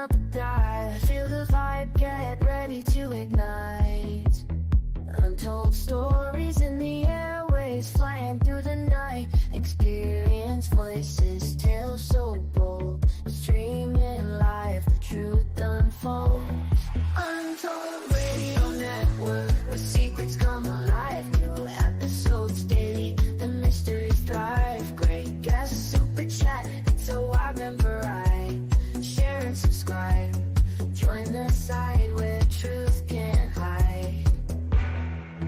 up a dive. Feel the vibe, get ready to ignite. Untold stories in the airways, flying through the night. Experience voices, tales so bold. Streaming live, the truth unfolds. Untold Radio Network, where secrets come alive. New episodes daily, the mysteries thrive. Great guests, super chat, so I remember right. Share and subscribe. Join the side where truth can't hide.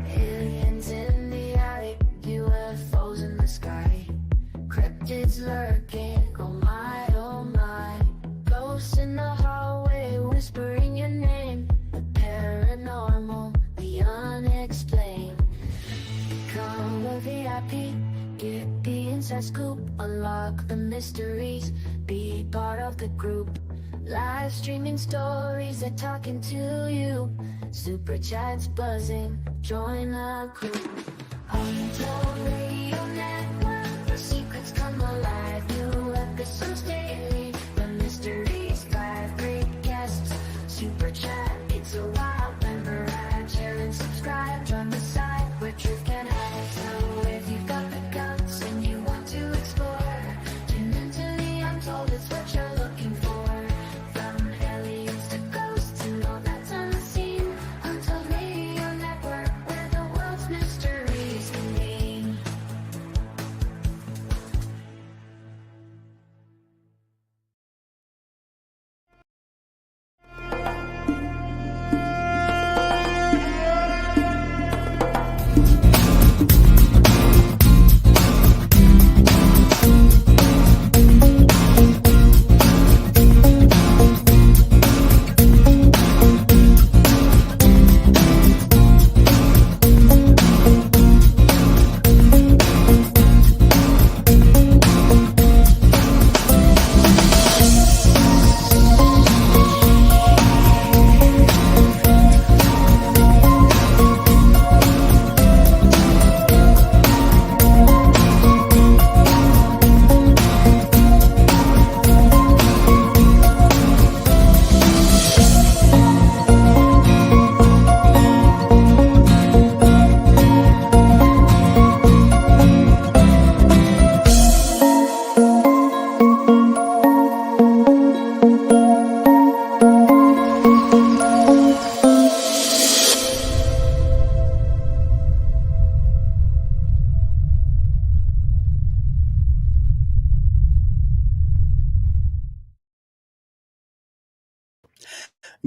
Aliens in the alley, UFOs in the sky. Cryptids lurking, oh my, oh my. Ghosts in the hallway, whispering your name. The paranormal, the unexplained. Become a VIP, get the inside scoop. Unlock the mysteries, be part of the group. Live streaming stories, they're talking to you. Super chats buzzing, join the crew. Untold Radio Network, the secrets come alive. New episodes daily, the mysteries thrive. Great guests, super chat, it's a wild member ride. Share and subscribe, join the side where truth can hide. So if you've got the guts and you want to explore, tune into the Untold, it's what you're looking for. From aliens to ghosts and all that's unseen. Untold Radio Network, where the world's mysteries convene.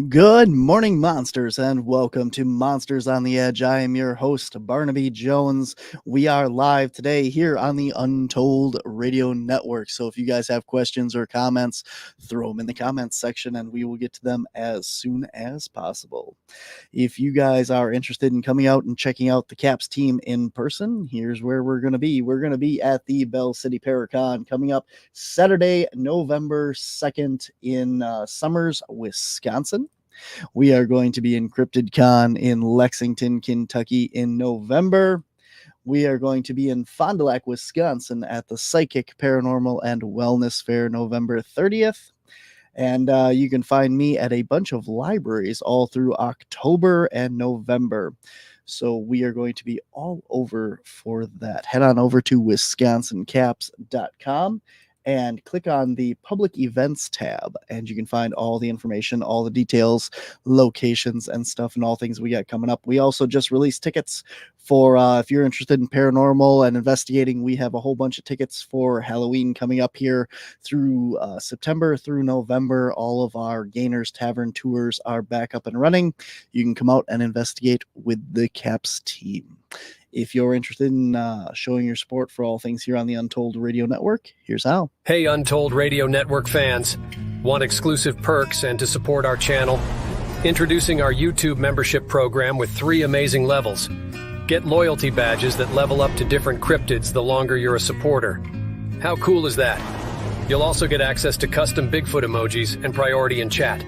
Good morning, monsters, and welcome to Monsters on the Edge. I am your host, Barnaby Jones. We are live today here on the Untold Radio Network. So if you guys have questions or comments, throw them in the comments section and we will get to them as soon as possible. If you guys are interested in coming out and checking out the CAPS team in person, here's where we're going to be. We're going to be at the Bell City Paracon coming up Saturday, November 2nd in Summers, Wisconsin. We are going to be in Cryptid Con in Lexington, Kentucky in November. We are going to be in Fond du Lac, Wisconsin at the Psychic, Paranormal, and Wellness Fair November 30th. And you can find me at a bunch of libraries all through October and November. So we are going to be all over for that. Head on over to wisconsincaps.com and click on the public events tab, and you can find all the information, all the details, locations and stuff, and all things we got coming up. We also just released tickets for if you're interested in paranormal and investigating. We have a whole bunch of tickets for Halloween coming up here through September through November. All of our Gainers Tavern tours are back up and running. You can come out and investigate with the CAPS team. If you're interested in showing your support for all things here on the Untold Radio Network, here's how. Hey, Untold Radio Network fans. Want exclusive perks and to support our channel? Introducing our YouTube membership program with 3 amazing levels. Get loyalty badges that level up to different cryptids the longer you're a supporter. How cool is that? You'll also get access to custom Bigfoot emojis and priority in chat.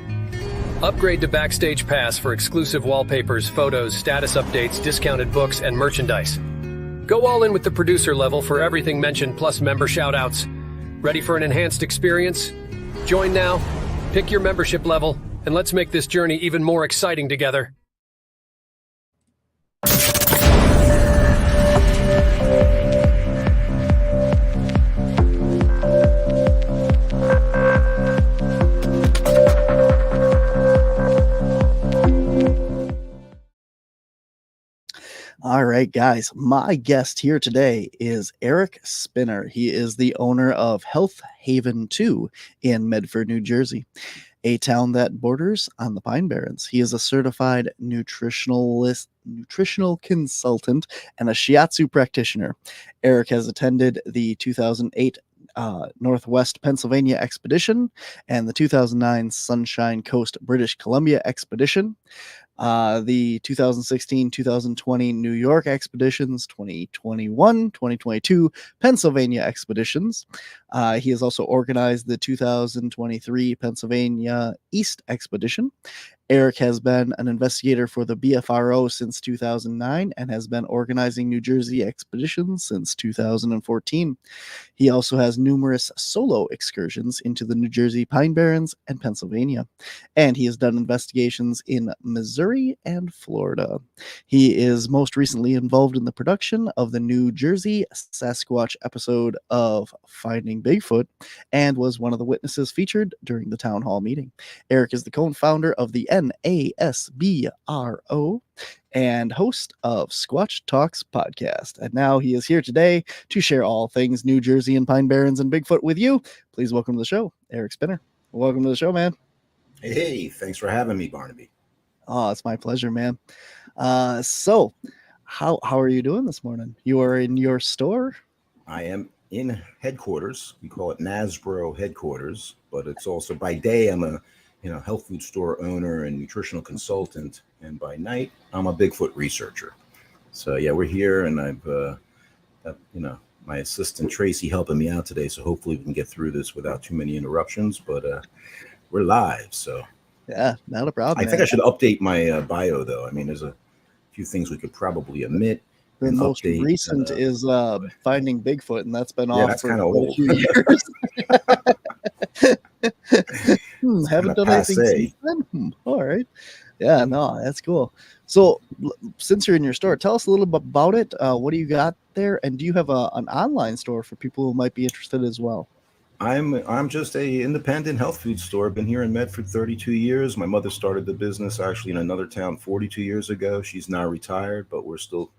Upgrade to Backstage Pass for exclusive wallpapers, photos, status updates, discounted books, and merchandise. Go all in with the producer level for everything mentioned plus member shoutouts. Ready for an enhanced experience? Join now. Pick your membership level, and let's make this journey even more exciting together. All right, guys, my guest here today is Eric Spinner. He is the owner of Health Haven 2 in Medford, New Jersey, a town that borders on the Pine Barrens. He is a certified nutritional consultant and a Shiatsu practitioner. Eric has attended the 2008 Northwest Pennsylvania expedition and the 2009 Sunshine Coast British Columbia expedition, the 2016-2020 New York expeditions, 2021-2022 Pennsylvania expeditions. He has also organized the 2023 Pennsylvania East expedition. Eric has been an investigator for the BFRO since 2009 and has been organizing New Jersey expeditions since 2014. He also has numerous solo excursions into the New Jersey Pine Barrens and Pennsylvania, and he has done investigations in Missouri and Florida. He is most recently involved in the production of the New Jersey Sasquatch episode of Finding Bigfoot and was one of the witnesses featured during the town hall meeting. Eric is the co-founder of the NASBRO and host of Squatch Talks Podcast. And now he is here today to share all things New Jersey and Pine Barrens and Bigfoot with you. Please welcome to the show, Eric Spinner. Welcome to the show, man. Hey, thanks for having me, Barnaby. Oh, it's my pleasure, man. So how are you doing this morning? You are in your store? I am in headquarters. We call it NASBRO headquarters, but it's also by day I'm a health food store owner and nutritional consultant, and by night I'm a Bigfoot researcher. So yeah, we're here, and I've my assistant Tracy helping me out today, so hopefully we can get through this without too many interruptions. But we're live, so yeah, not a problem. I think I should update my bio though. I mean, there's a few things we could probably omit. The most recent is Finding Bigfoot, and that's been off for kind of a old. few years. Haven't done anything since then. All right. Yeah, no, that's cool. So since you're in your store, tell us a little bit about it. What do you got there? And do you have an online store for people who might be interested as well? I'm just a independent health food store. I've been here in Medford 32 years. My mother started the business actually in another town 42 years ago. She's now retired, but we're still,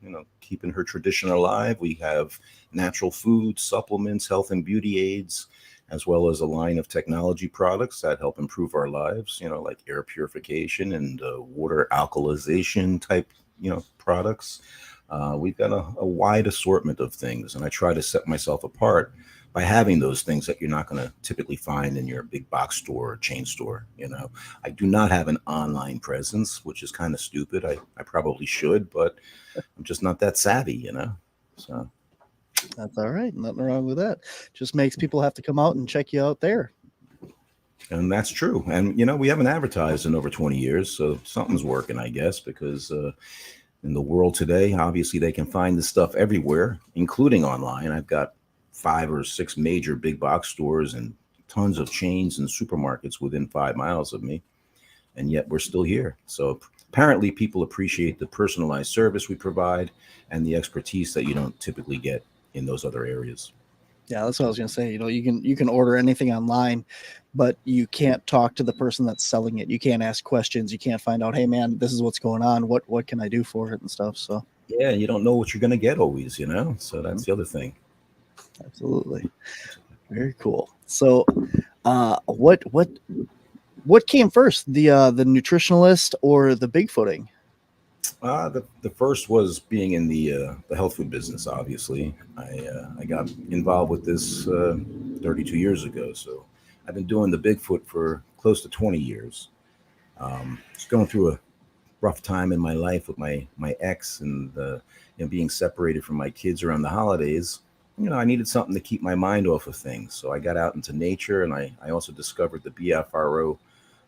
keeping her tradition alive. We have natural food, supplements, health and beauty aids, as well as a line of technology products that help improve our lives, like air purification and water alkalization type, products. We've got a wide assortment of things, and I try to set myself apart by having those things that you're not going to typically find in your big box store or chain store. I do not have an online presence, which is kind of stupid. I probably should, but I'm just not that savvy, so. That's all right. Nothing wrong with that. Just makes people have to come out and check you out there. And that's true. And, we haven't advertised in over 20 years, so something's working, I guess, because in the world today, obviously they can find this stuff everywhere, including online. I've got 5 or 6 major big box stores and tons of chains and supermarkets within 5 miles of me. And yet we're still here. So apparently people appreciate the personalized service we provide and the expertise that you don't typically get in those other areas. Yeah, that's what I was going to say. You can order anything online, but you can't talk to the person that's selling it. You can't ask questions. You can't find out, hey man, this is what's going on. What can I do for it and stuff. So yeah, you don't know what you're going to get always, So that's the other thing. Absolutely. Very cool. So what came first, the nutritionalist or the Bigfooting? The first was being in the health food business. Obviously, I got involved with this 32 years ago. So I've been doing the Bigfoot for close to 20 years. Just going through a rough time in my life with my ex and being separated from my kids around the holidays. I needed something to keep my mind off of things. So I got out into nature, and I also discovered the BFRO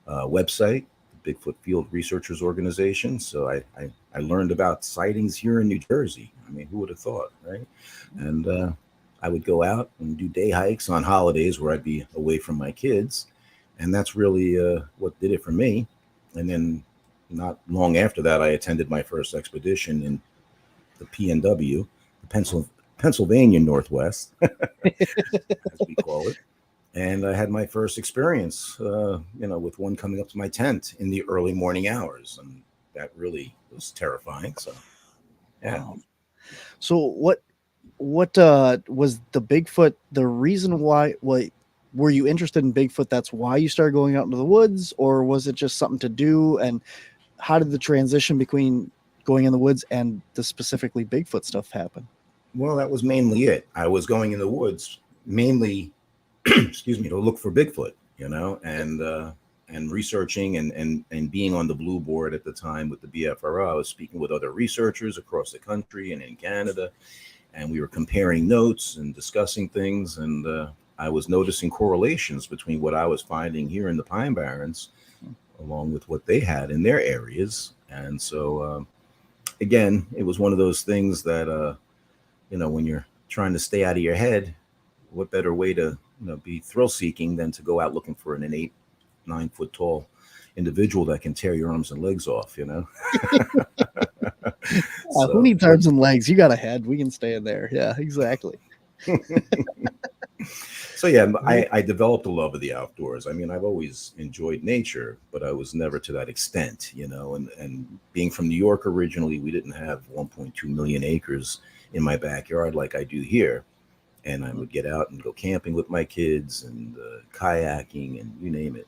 website, the Bigfoot Field Researchers Organization. So I learned about sightings here in New Jersey. I mean, who would have thought, right? And I would go out and do day hikes on holidays where I'd be away from my kids. And that's really what did it for me. And then not long after that, I attended my first expedition in the PNW, the Pennsylvania Northwest, as we call it. And I had my first experience, with one coming up to my tent in the early morning hours. And that really was terrifying. So, yeah. Wow. So what was the Bigfoot, the reason why, were you interested in Bigfoot? That's why you started going out into the woods, or was it just something to do? And how did the transition between going in the woods and the specifically Bigfoot stuff happen? Well, that was mainly it. I was going in the woods mainly, excuse me, to look for Bigfoot, and researching and being on the blue board at the time with the BFRO. I was speaking with other researchers across the country and in Canada, and we were comparing notes and discussing things. And I was noticing correlations between what I was finding here in the Pine Barrens, along with what they had in their areas. And so, again, it was one of those things that, when you're trying to stay out of your head, what better way to be thrill seeking than to go out looking for an 8-9 foot tall individual that can tear your arms and legs off, So, who needs arms and legs? You got a head. We can stay in there. Yeah, exactly. So yeah, I developed a love of the outdoors. I mean, I've always enjoyed nature, but I was never to that extent, and being from New York originally, we didn't have 1.2 million acres in my backyard like I do here. And I would get out and go camping with my kids and kayaking and you name it,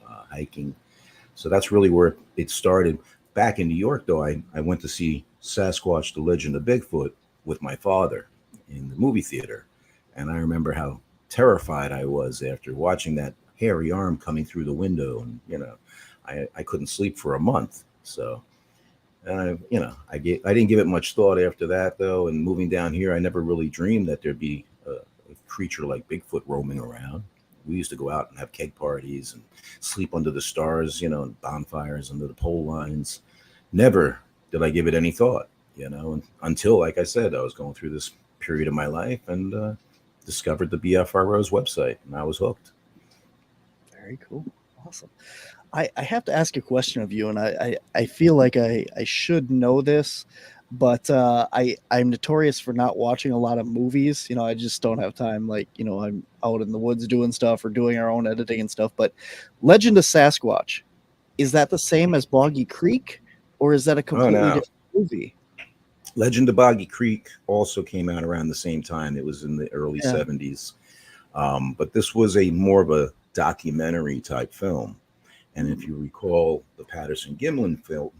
hiking. So that's really where it started. Back in New York, though, I went to see Sasquatch, the Legend of Bigfoot with my father in the movie theater. And I remember how terrified I was after watching that hairy arm coming through the window. And, I couldn't sleep for a month. So, I didn't give it much thought after that, though. And moving down here, I never really dreamed that there'd be a creature like Bigfoot roaming around. We used to go out and have keg parties and sleep under the stars, and bonfires under the pole lines. Never did I give it any thought, until, like I said, I was going through this period of my life and discovered the BFRO's website, and I was hooked. Very cool. Awesome. I have to ask a question of you, and I feel like I should know this, but I'm notorious for not watching a lot of movies. I just don't have time. Like, I'm out in the woods doing stuff or doing our own editing and stuff. But Legend of Sasquatch, is that the same as Boggy Creek, or is that a completely different movie? Legend of Boggy Creek also came out around the same time. It was in the early 70s. But this was more of a documentary type film. And if you recall, the Patterson-Gimlin film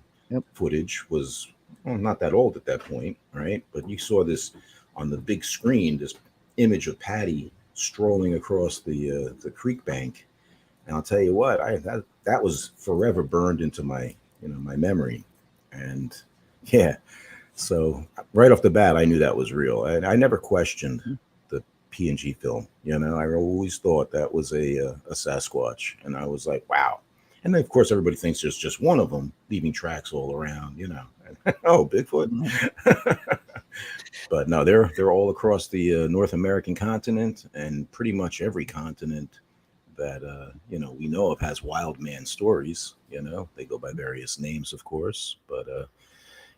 footage was not that old at that point, right? But you saw this on the big screen, this image of Patty strolling across the creek bank. And I'll tell you what, that was forever burned into my my memory. And yeah, so right off the bat, I knew that was real. And I never questioned the P&G film. I always thought that was a Sasquatch, and I was like, wow. And then, of course, everybody thinks there's just one of them leaving tracks all around, Oh, Bigfoot. But no, they're all across the North American continent, and pretty much every continent that, we know of has wild man stories. They go by various names, of course. But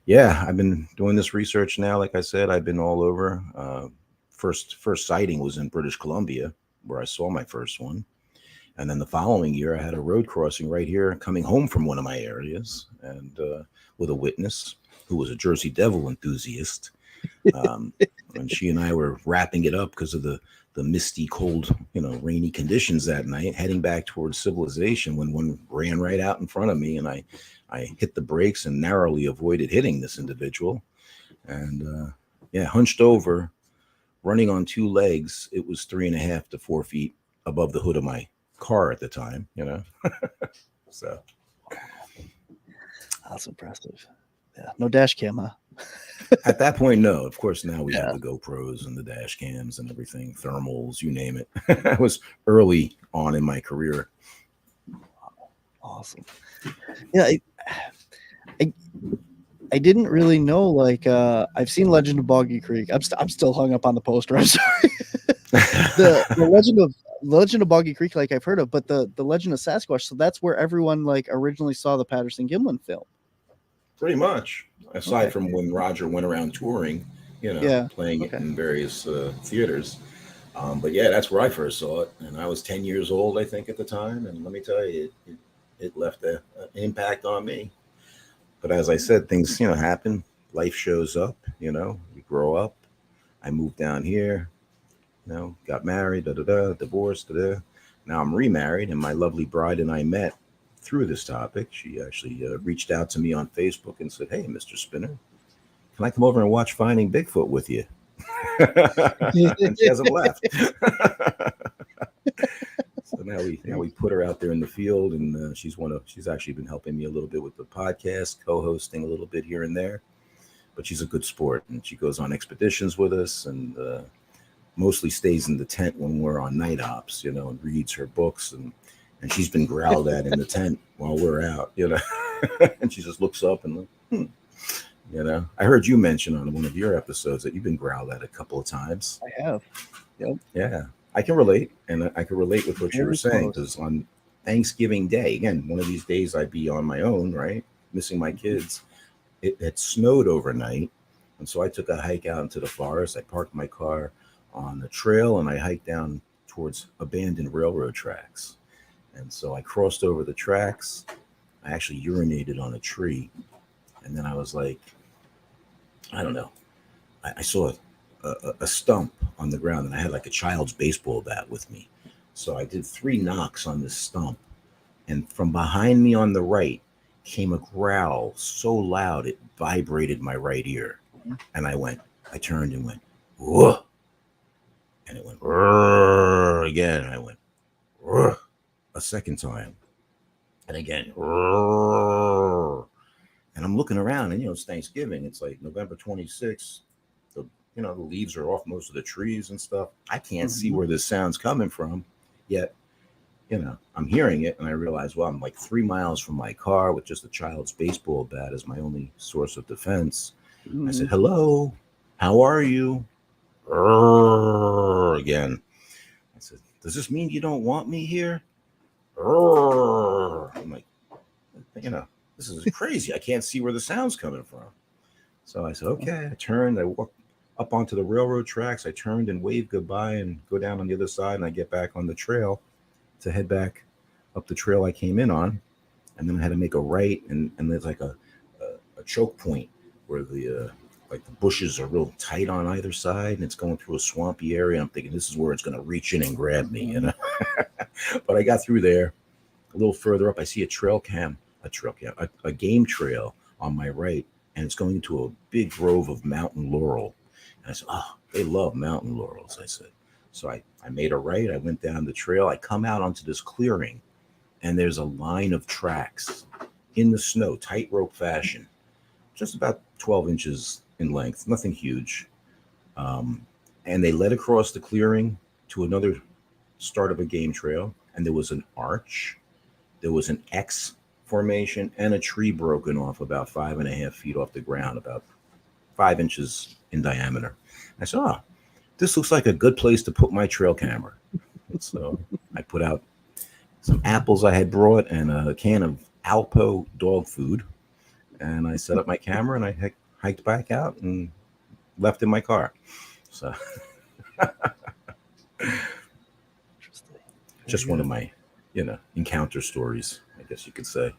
yeah, I've been doing this research now. Like I said, I've been all over. First sighting was in British Columbia, where I saw my first one. And then the following year, I had a road crossing right here coming home from one of my areas, and with a witness who was a Jersey Devil enthusiast. And she and I were wrapping it up because of the misty, cold, rainy conditions that night, heading back towards civilization, when one ran right out in front of me, and I hit the brakes and narrowly avoided hitting this individual. And hunched over, running on two legs. It was 3.5 to 4 feet above the hood of my car at the time, So that's impressive. Yeah, no dash cam, huh? At that point, no. Of course, now we have the GoPros and the dash cams and everything, thermals, you name it. I was early on in my career. Awesome. Yeah, I didn't really know. Like, I've seen Legend of Boggy Creek. I'm still hung up on the poster. I'm sorry. The legend of Boggy Creek, like I've heard of, but the legend of Sasquatch. So that's where everyone like originally saw the Patterson-Gimlin film. Pretty much, aside Okay. from when Roger went around touring, Yeah. playing it Okay. in various theaters. But yeah, that's where I first saw it, and I was 10 years old, I think, at the time. And let me tell you, it left an impact on me. But as I said, things happen. Life shows up. You grow up. I moved down here. Got married, divorced, Now I'm remarried, and my lovely bride and I met through this topic. She actually reached out to me on Facebook and said, "Hey, Mr. Spinner, can I come over and watch Finding Bigfoot with you?" And she hasn't left. So now we put her out there in the field, and she's actually been helping me a little bit with the podcast, co-hosting a little bit here and there. But she's a good sport, and she goes on expeditions with us, and mostly stays in the tent when we're on night ops, and reads her books, and she's been growled at in the tent while we're out, and she just looks up and I heard you mention on one of your episodes that you've been growled at a couple of times. I have. Yep. Yeah, I can relate, and I can relate with what you were Very saying, close. because on Thanksgiving Day, again, one of these days I'd be on my own, right, missing my kids. It had snowed overnight, and so I took a hike out into the forest. I parked my car on the trail, and I hiked down towards abandoned railroad tracks. And so I crossed over the tracks. I actually urinated on a tree, and then I was like, I don't know. I saw a stump on the ground, and I had like a child's baseball bat with me. So I did 3 knocks on this stump, and from behind me on the right came a growl so loud it vibrated my right ear. And I turned and went, whoa. And it went again. And I went a second time. And again. And I'm looking around, and it's Thanksgiving. It's like November 26th. The leaves are off most of the trees and stuff. I can't see where this sound's coming from. Yet, I'm hearing it, and I realize, well, I'm like 3 miles from my car with just a child's baseball bat as my only source of defense. I said, "Hello, how are you?" Again. I said, "Does this mean you don't want me here?" I'm like, this is crazy. I can't see where the sound's coming from. So I said, okay. I turned. I walked up onto the railroad tracks. I turned and waved goodbye and go down on the other side, and I get back on the trail to head back up the trail I came in on. And then I had to make a right, and there's like a choke point where the bushes are real tight on either side, and it's going through a swampy area. I'm thinking this is where it's going to reach in and grab me, But I got through there. A little further up, I see a game trail on my right, and it's going into a big grove of mountain laurel. And I said, "Oh, they love mountain laurels," I said. So I made a right. I went down the trail. I come out onto this clearing, and there's a line of tracks in the snow, tightrope fashion, just about 12 inches in length, nothing huge. And they led across the clearing to another start of a game trail, and there was an arch. There was an X formation and a tree broken off about 5.5 feet off the ground, about 5 inches in diameter. I said, "Oh, this looks like a good place to put my trail camera." So I put out some apples I had brought and a can of Alpo dog food, and I set up my camera, and I hiked back out and left in my car. So just one of my encounter stories, I guess you could say.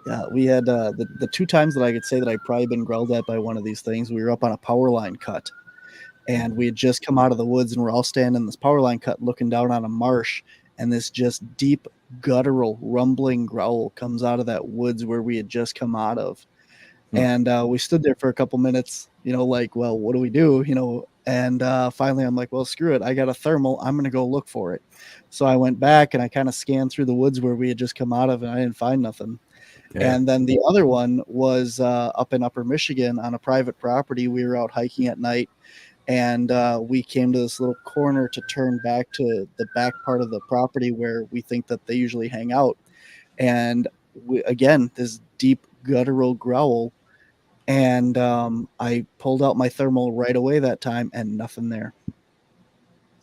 Yeah, we had the 2 times that I could say that I've probably been growled at by one of these things. We were up on a power line cut, and we had just come out of the woods, and we're all standing in this power line cut looking down on a marsh, and this just deep guttural rumbling growl comes out of that woods where we had just come out of. And we stood there for a couple minutes, like, well, what do we do? And finally I'm like, well, screw it. I got a thermal. I'm going to go look for it. So I went back and I kind of scanned through the woods where we had just come out of, and I didn't find nothing. Yeah. And then the other one was up in Upper Michigan on a private property. We were out hiking at night, and we came to this little corner to turn back to the back part of the property where we think that they usually hang out. And again, this deep guttural growl. And I pulled out my thermal right away that time, and nothing there.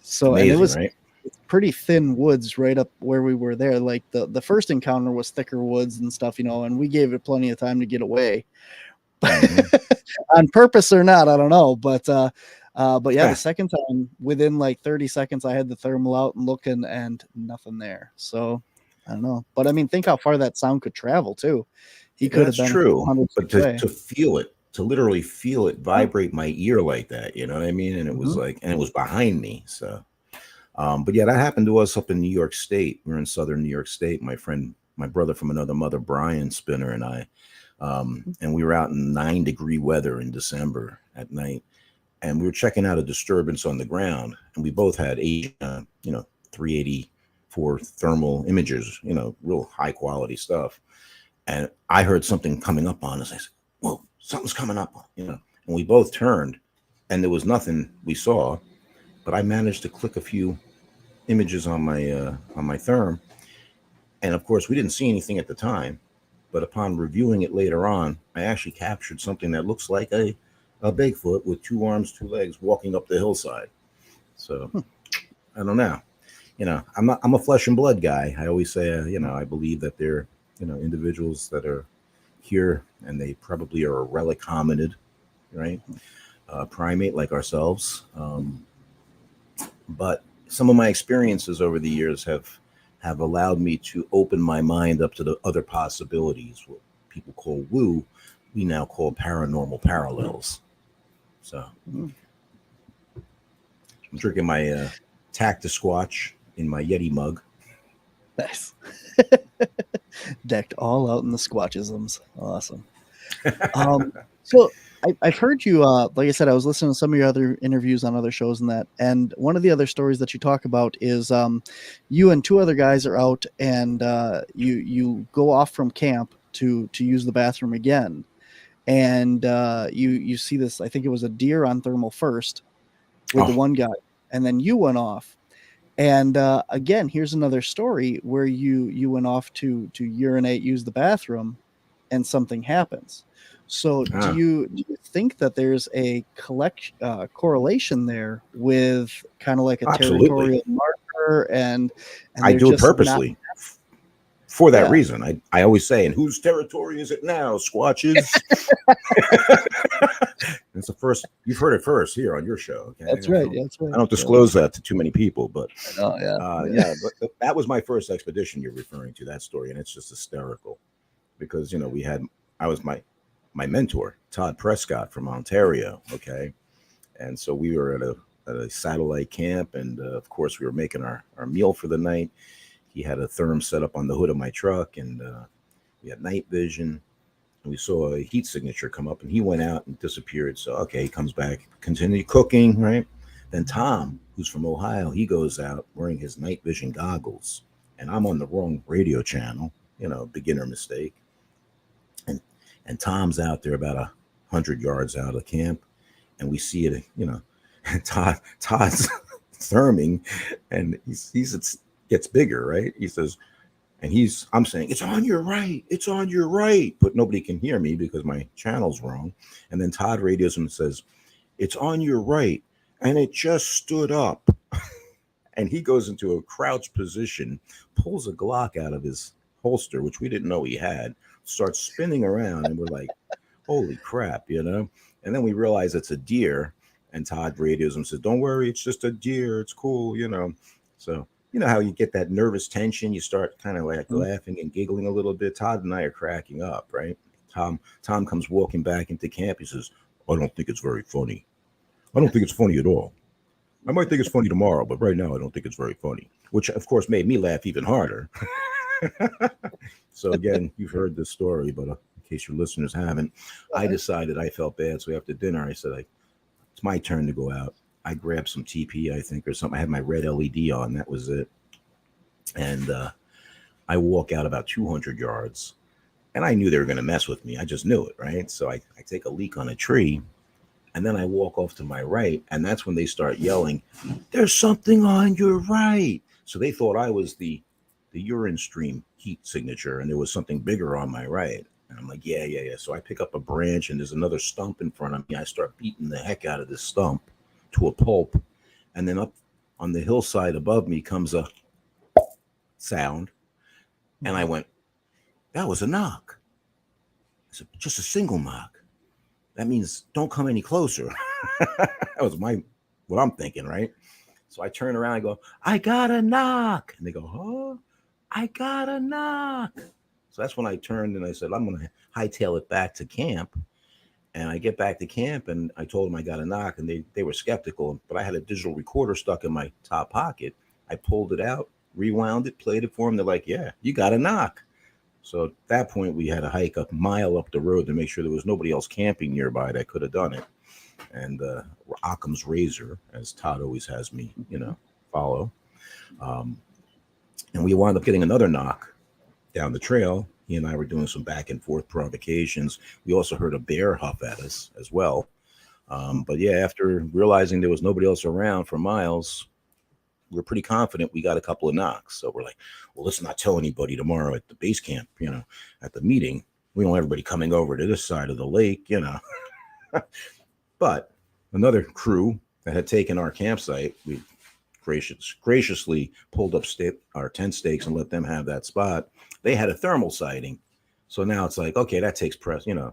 So, and Amazing, right? it's pretty thin woods right up where we were there. Like the first encounter was thicker woods and stuff, and we gave it plenty of time to get away. On purpose or not, I don't know. But yeah, the second time, within like 30 seconds, I had the thermal out and looking, and nothing there. So I don't know. But I mean, think how far that sound could travel too. He could have been true, but feet away. to feel it, to literally feel it vibrate my ear like that, you know what I mean? And it was like, and it was behind me. So, but yeah, that happened to us up in New York State. We're in southern New York State. My brother from another mother, Brian Spinner, and I. And we were out in 9-degree weather in December at night, and we were checking out a disturbance on the ground, and we both had 384 thermal imagers, real high quality stuff. And I heard something coming up on us. I said, "Whoa, something's coming up," and we both turned, and there was nothing we saw, but I managed to click a few images on my therm, and of course we didn't see anything at the time. But upon reviewing it later on, I actually captured something that looks like a Bigfoot with 2 arms, 2 legs walking up the hillside. So I don't know. I'm a flesh and blood guy. I always say, I believe that they're, individuals that are here, and they probably are a relic hominid, right? Primate like ourselves. But some of my experiences over the years have allowed me to open my mind up to the other possibilities. What people call woo, we now call paranormal parallels. So I'm drinking my Cactus Squatch in my Yeti mug. Nice. Decked all out in the Squatchisms. Awesome. So I've heard you, like I said, I was listening to some of your other interviews on other shows and one of the other stories that you talk about is you and 2 other guys are out, and you go off from camp to use the bathroom again, and you see this, I think it was a deer on thermal first with the one guy, and then you went off. And again, here's another story where you went off to urinate, use the bathroom, and something happens. So do you think that there's a correlation there with kind of like a territorial marker, and I do it purposely for that reason. I always say, and whose territory is it now, Squatches? It's the first, you've heard it first here on your show. Okay? That's right. That's right. I don't disclose that to too many people, but but that was my first expedition you're referring to, that story, and it's just hysterical because I was my mentor, Todd Prescott from Ontario. Okay. And so we were at a satellite camp, and of course we were making our meal for the night. He had a therm set up on the hood of my truck, and we had night vision. And we saw a heat signature come up, and he went out and disappeared. So, okay, he comes back, continue cooking, right? Then Tom, who's from Ohio, he goes out wearing his night vision goggles, and I'm on the wrong radio channel, beginner mistake. And Tom's out there about 100 yards out of camp, and we see it, Todd's therming, and it gets bigger, right? He says, and I'm saying, "It's on your right, it's on your right," but nobody can hear me because my channel's wrong. And then Todd radios him and says, "It's on your right, and it just stood up." And he goes into a crouch position, pulls a Glock out of his holster, which we didn't know he had, starts spinning around, and we're like, "Holy crap," And then we realize it's a deer, and Todd radios him and says, "Don't worry, it's just a deer, it's cool," So how you get that nervous tension, you start kind of like laughing and giggling a little bit. Todd and I are cracking up, right? Tom comes walking back into camp. He says, "I don't think it's very funny. I don't think it's funny at all. I might think it's funny tomorrow, but right now I don't think it's very funny," which of course made me laugh even harder. So again, you've heard this story, but in case your listeners haven't, I decided I felt bad. So after dinner, I said, it's my turn to go out. I grabbed some TP, I think, or something. I had my red LED on. That was it. And I walk out about 200 yards, and I knew they were going to mess with me. I just knew it, right? So I take a leak on a tree, and then I walk off to my right, and that's when they start yelling, "There's something on your right." So they thought I was the urine stream heat signature, and there was something bigger on my right. And I'm like, yeah. So I pick up a branch, and there's another stump in front of me. I start beating the heck out of this stump to a pulp, and then up on the hillside above me comes a sound. And I went, that was a knock. I said, just a single knock. That means don't come any closer. That was what I'm thinking, right? So I turn around, I go, I got a knock. And they go, oh, I got a knock. So that's when I turned and I said, I'm going to hightail it back to camp. And I get back to camp and I told them I got a knock, and they were skeptical, but I had a digital recorder stuck in my top pocket. I pulled it out, rewound it, played it for them. They're like, yeah, you got a knock. So at that point, we had to hike a mile up the road to make sure there was nobody else camping nearby that could have done it. And Occam's razor, as Todd always has me, follow. And we wound up getting another knock down the trail. He and I were doing some back and forth provocations. We also heard a bear huff at us as well. But yeah, after realizing there was nobody else around for miles, we're pretty confident we got a couple of knocks. So we're like, well, let's not tell anybody tomorrow at the base camp, at the meeting. We don't want everybody coming over to this side of the lake, But another crew that had taken our campsite, we graciously pulled up our tent stakes and let them have that spot. They had a thermal sighting. So now it's like, okay, that takes press, We're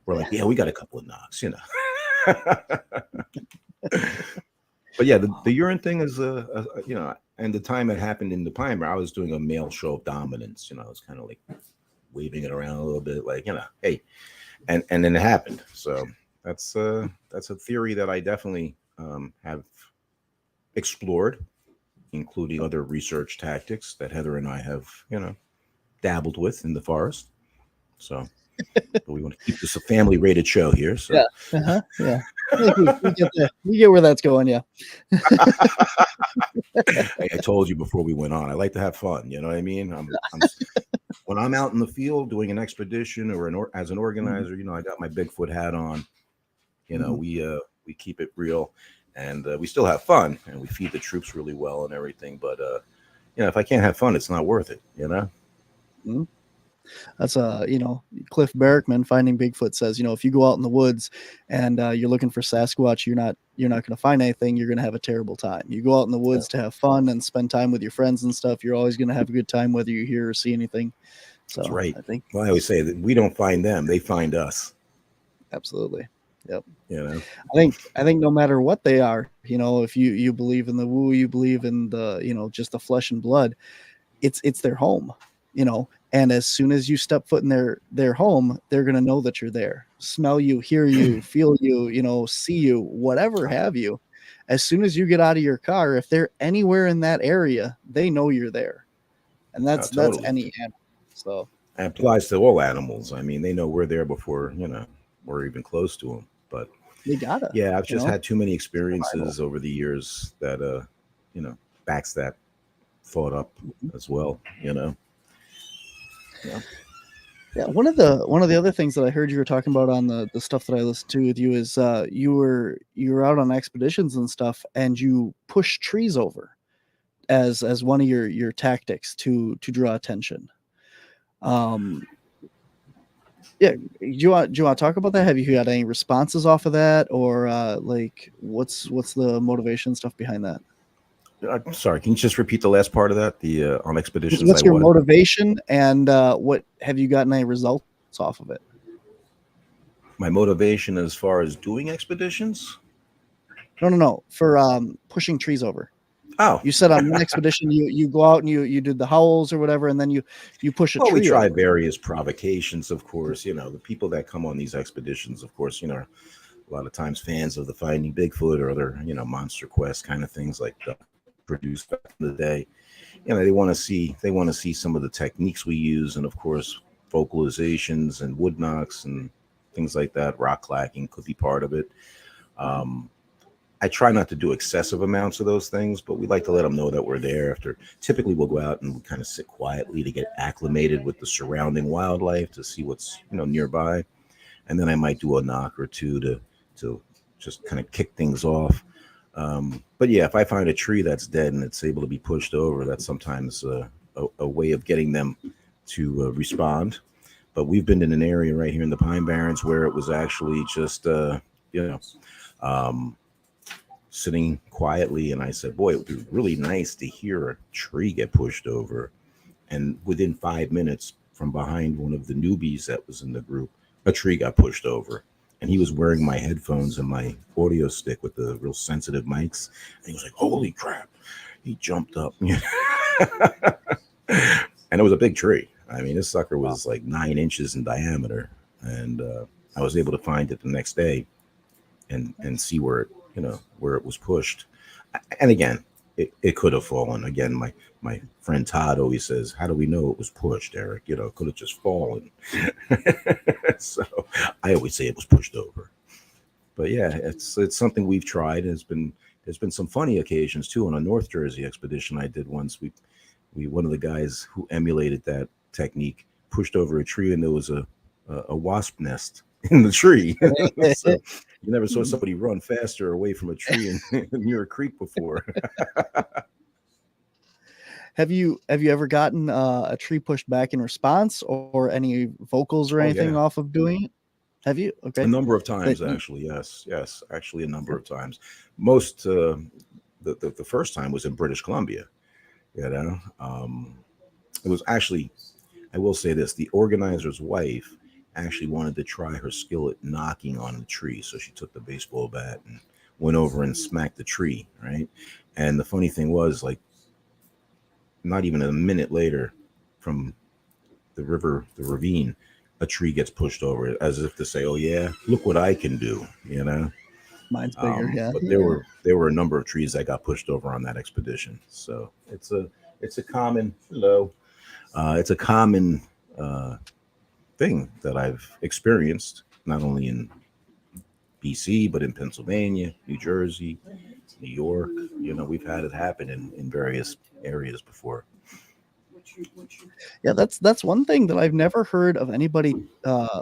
like, yeah, we got a couple of knocks, But yeah, the urine thing is, and the time it happened in the Pine Barrens, I was doing a male show of dominance. I was kind of like waving it around a little bit, like, hey, and then it happened. So that's a theory that I definitely have explored, including other research tactics that Heather and I have, dabbled with in the forest. So but we want to keep this a family rated show here. So. Yeah. Yeah. I think we get where that's going. Yeah. Hey, I told you before we went on, I like to have fun. You know what I mean? When I'm out in the field doing an expedition or as an organizer, I got my Bigfoot hat on. We keep it real, and we still have fun, and we feed the troops really well and everything. But if I can't have fun, it's not worth it. Mm-hmm. That's Cliff Barrickman, Finding Bigfoot, says, if you go out in the woods and you're looking for Sasquatch, you're not going to find anything. You're going to have a terrible time. You go out in the woods to have fun and spend time with your friends and stuff. You're always going to have a good time, whether you hear or see anything. So that's right. I think, well, I always say that we don't find them; they find us. Absolutely. Yep. I think no matter what they are, if you believe in the woo, you believe in the, just the flesh and blood, it's their home, and as soon as you step foot in their home, they're going to know that you're there, smell you, hear you, feel you, see you, whatever have you. As soon as you get out of your car, if they're anywhere in that area, they know you're there. And that's any animal. So it applies to all animals. I mean, they know we're there before, we're even close to them. But they gotta. Yeah, I've just had too many experiences over the years that backs that thought up as well. Yeah. One of the other things that I heard you were talking about on the stuff that I listened to with you is you were out on expeditions and stuff, and you push trees over as one of your tactics to draw attention. Yeah, do you want to talk about that? Have you had any responses off of that, or what's the motivation stuff behind that? I'm sorry, can you just repeat the last part of that? The on expeditions. What's your motivation, and what have you gotten any results off of it? My motivation as far as doing expeditions? No. For pushing trees over. Oh, you said on one expedition you go out and you did the howls or whatever, and then you push a tree. We try various provocations, of course. The people that come on these expeditions, of course, are a lot of times fans of the Finding Bigfoot or other, Monster Quest kind of things like produced back in the day. They want to see some of the techniques we use, and of course, vocalizations and wood knocks and things like that. Rock clacking could be part of it. I try not to do excessive amounts of those things, but we like to let them know that we're there. Typically we'll go out and we kind of sit quietly to get acclimated with the surrounding wildlife, to see what's nearby, and then I might do a knock or two to just kind of kick things off. But yeah, if I find a tree that's dead and it's able to be pushed over, that's sometimes a way of getting them to respond. But we've been in an area right here in the Pine Barrens where it was actually just sitting quietly, and I said, boy, it would be really nice to hear a tree get pushed over. And within 5 minutes, from behind one of the newbies that was in the group, a tree got pushed over. And he was wearing my headphones and my audio stick with the real sensitive mics. And he was like, holy crap. He jumped up. And it was a big tree. I mean, this sucker was like 9 inches in diameter. And I was able to find it the next day and see where it, where it was pushed. And again, it could have fallen. Again, my friend Todd always says, how do we know it was pushed, Eric? It could have just fallen. So I always say it was pushed over. But yeah, it's something we've tried. There's been some funny occasions too. On a North Jersey expedition I did once, we one of the guys who emulated that technique pushed over a tree, and there was a wasp nest in the tree. So you never saw somebody run faster away from a tree near a creek before. Have you ever gotten a tree pushed back in response, or any vocals or anything off of doing it? Have you? Okay. A number of times, actually. Yes. Actually, a number of times. Most, the first time was in British Columbia. It was actually, I will say this, the organizer's wife actually wanted to try her skill at knocking on the tree. So she took the baseball bat and went over and smacked the tree, right? And the funny thing was, like, not even a minute later from the ravine, a tree gets pushed over, as if to say, oh yeah, look what I can do, Mine's bigger. But there were a number of trees that got pushed over on that expedition. So it's a common thing that I've experienced, not only in BC, but in Pennsylvania, New Jersey, New York. We've had it happen in various areas before. Yeah, that's one thing that I've never heard of anybody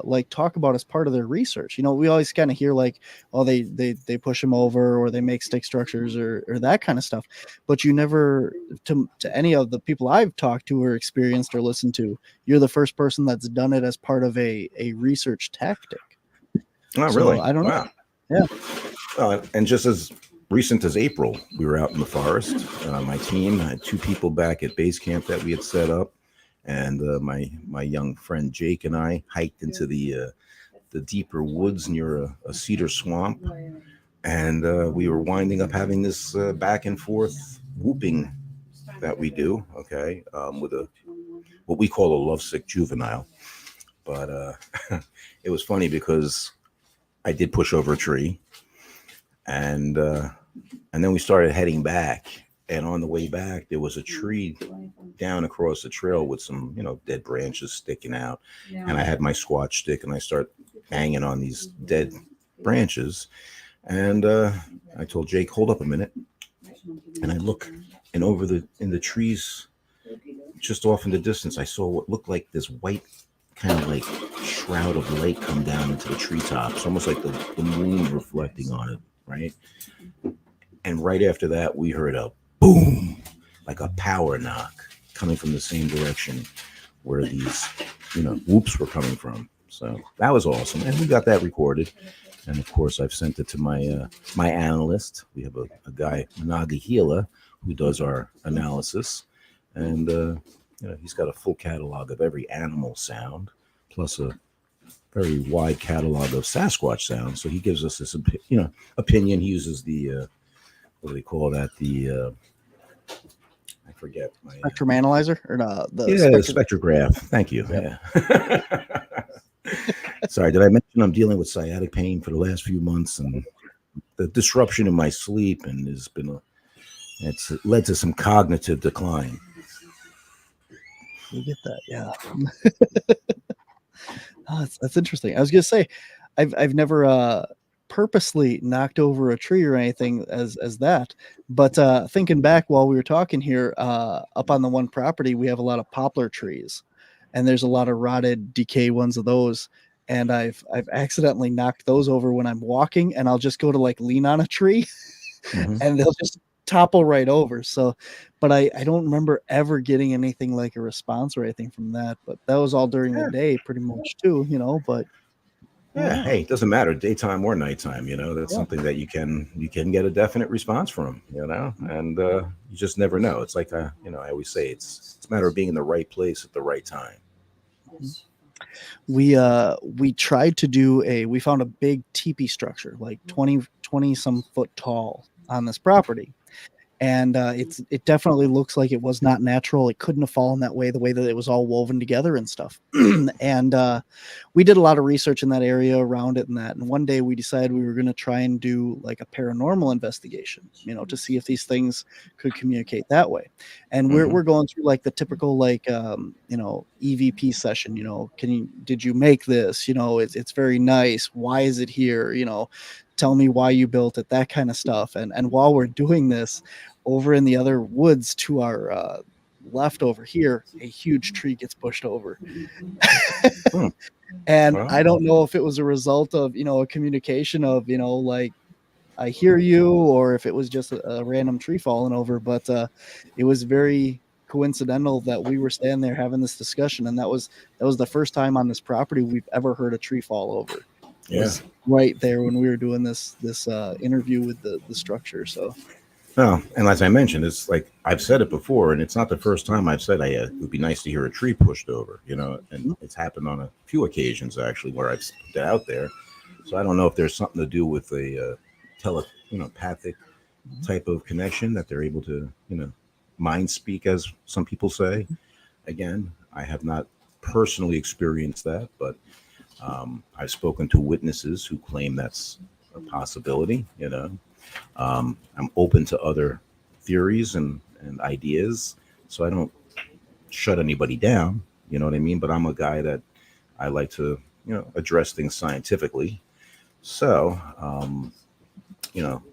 like talk about as part of their research. We always kind of hear like, oh, they push them over, or they make stick structures, or that kind of stuff. But you never, to any of the people I've talked to or experienced or listened to, you're the first person that's done it as part of a research tactic. Oh, really? I don't know. Yeah. And just as recent as April, we were out in the forest. My team had 2 people back at base camp that we had set up, and my young friend Jake and I hiked into the deeper woods near a cedar swamp, and we were winding up having this back and forth whooping that we do, with what we call a lovesick juvenile. But it was funny because I did push over a tree. And then we started heading back, and on the way back, there was a tree down across the trail with some, dead branches sticking out. And I had my Squatch stick, and I start banging on these dead branches. And I told Jake, hold up a minute. And I look, and in the trees, just off in the distance, I saw what looked like this white kind of like shroud of light come down into the treetops, almost like the moon reflecting on it. Right. And right after that, we heard a boom, like a power knock coming from the same direction where these, whoops were coming from. So that was awesome. And we got that recorded. And of course, I've sent it to my analyst. We have a guy, Nagahila, who does our analysis. And, he's got a full catalog of every animal sound, plus a very wide catalog of Sasquatch sounds. So he gives us this, opinion. He uses the, what do they call that? The, I forget. Spectrum analyzer or no? The spectrograph. Thank you. Yeah. Sorry, did I mention I'm dealing with sciatic pain for the last few months, and the disruption in my sleep, and it's led to some cognitive decline. You get that, yeah. Oh, that's interesting. I was gonna say, I've never purposely knocked over a tree or anything as that, but thinking back while we were talking here, up on the one property, we have a lot of poplar trees, and there's a lot of rotted, decay ones of those, and I've accidentally knocked those over when I'm walking, and I'll just go to like lean on a tree, and they'll just topple right over. So, but I don't remember ever getting anything like a response or anything from that, but that was all during the day pretty much too, but Yeah, hey, it doesn't matter, daytime or nighttime, that's something that you can get a definite response from, and you just never know. It's like, I always say it's a matter of being in the right place at the right time. We tried to do we found a big teepee structure, like 20 some foot tall on this property. And it definitely looks like it was not natural. It couldn't have fallen that way, the way that it was all woven together and stuff. And we did a lot of research in that area around it and that. And one day we decided we were going to try and do like a paranormal investigation, to see if these things could communicate that way. And we're going through like the typical EVP session. Did you make this? It's very nice. Why is it here? Tell me why you built it, that kind of stuff. And while we're doing this, over in the other woods to our left over here, a huge tree gets pushed over. And I don't know if it was a result of, a communication of, like, I hear you, or if it was just a random tree falling over. But it was very coincidental that we were standing there having this discussion. And that was the first time on this property we've ever heard a tree fall over. Was right there when we were doing this interview with the structure. So, and as I mentioned, it's like I've said it before, and it's not the first time I've said it would be nice to hear a tree pushed over. And it's happened on a few occasions actually where I've put it out there. So I don't know if there's something to do with a telepathic type of connection that they're able to mind speak, as some people say. Again, I have not personally experienced that, but I've spoken to witnesses who claim that's a possibility. I'm open to other theories and ideas, so I don't shut anybody down. You know what I mean? But I'm a guy that I like to, address things scientifically. So,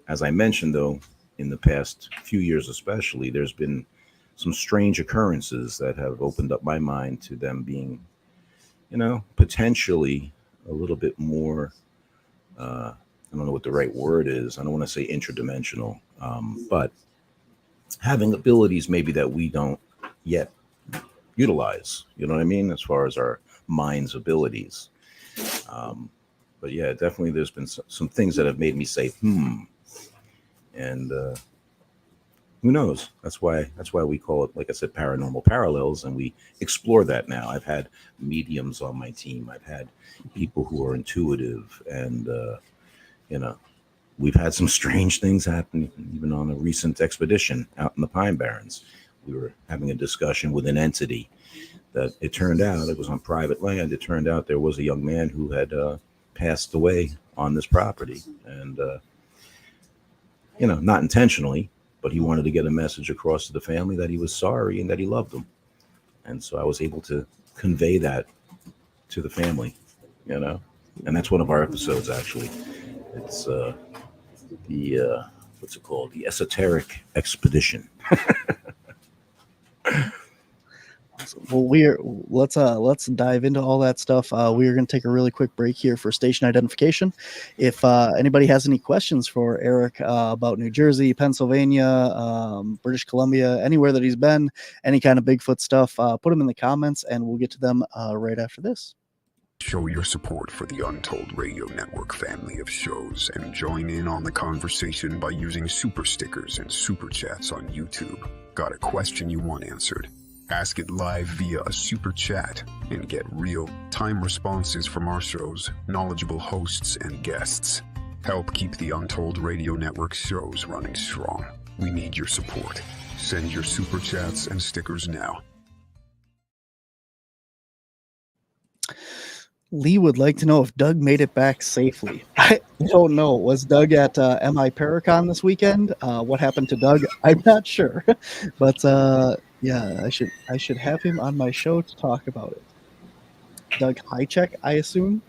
as I mentioned, though, in the past few years especially, there's been some strange occurrences that have opened up my mind to them being potentially a little bit more, I don't know what the right word is. I don't want to say intradimensional, but having abilities maybe that we don't yet utilize, you know what I mean? As far as our mind's abilities. But yeah, definitely there's been some things that have made me say, and who knows? That's why we call it, like I said, paranormal parallels, and we explore that now. I've had mediums on my team. I've had people who are intuitive, and we've had some strange things happen. Even on a recent expedition out in the Pine Barrens, we were having a discussion with an entity that it turned out it was on private land. It turned out there was a young man who had passed away on this property, and not intentionally, but he wanted to get a message across to the family that he was sorry and that he loved them. And so I was able to convey that to the family, and that's one of our episodes, actually. It's what's it called? The Esoteric Expedition. Well, let's dive into all that stuff. We are going to take a really quick break here for station identification. If anybody has any questions for Eric about New Jersey, Pennsylvania, British Columbia, anywhere that he's been, any kind of Bigfoot stuff, put them in the comments, and we'll get to them right after this. Show your support for the Untold Radio Network family of shows and join in on the conversation by using super stickers and super chats on YouTube. Got a question you want answered? Ask it live via a super chat and get real-time responses from our show's knowledgeable hosts and guests. Help keep the Untold Radio Network shows running strong. We need your support. Send your super chats and stickers now. Lee would like to know if Doug made it back safely. I don't know. Was Doug at MI Paracon this weekend? What happened to Doug? I'm not sure. But yeah, I should have him on my show to talk about it. Doug Highcheck, I assume.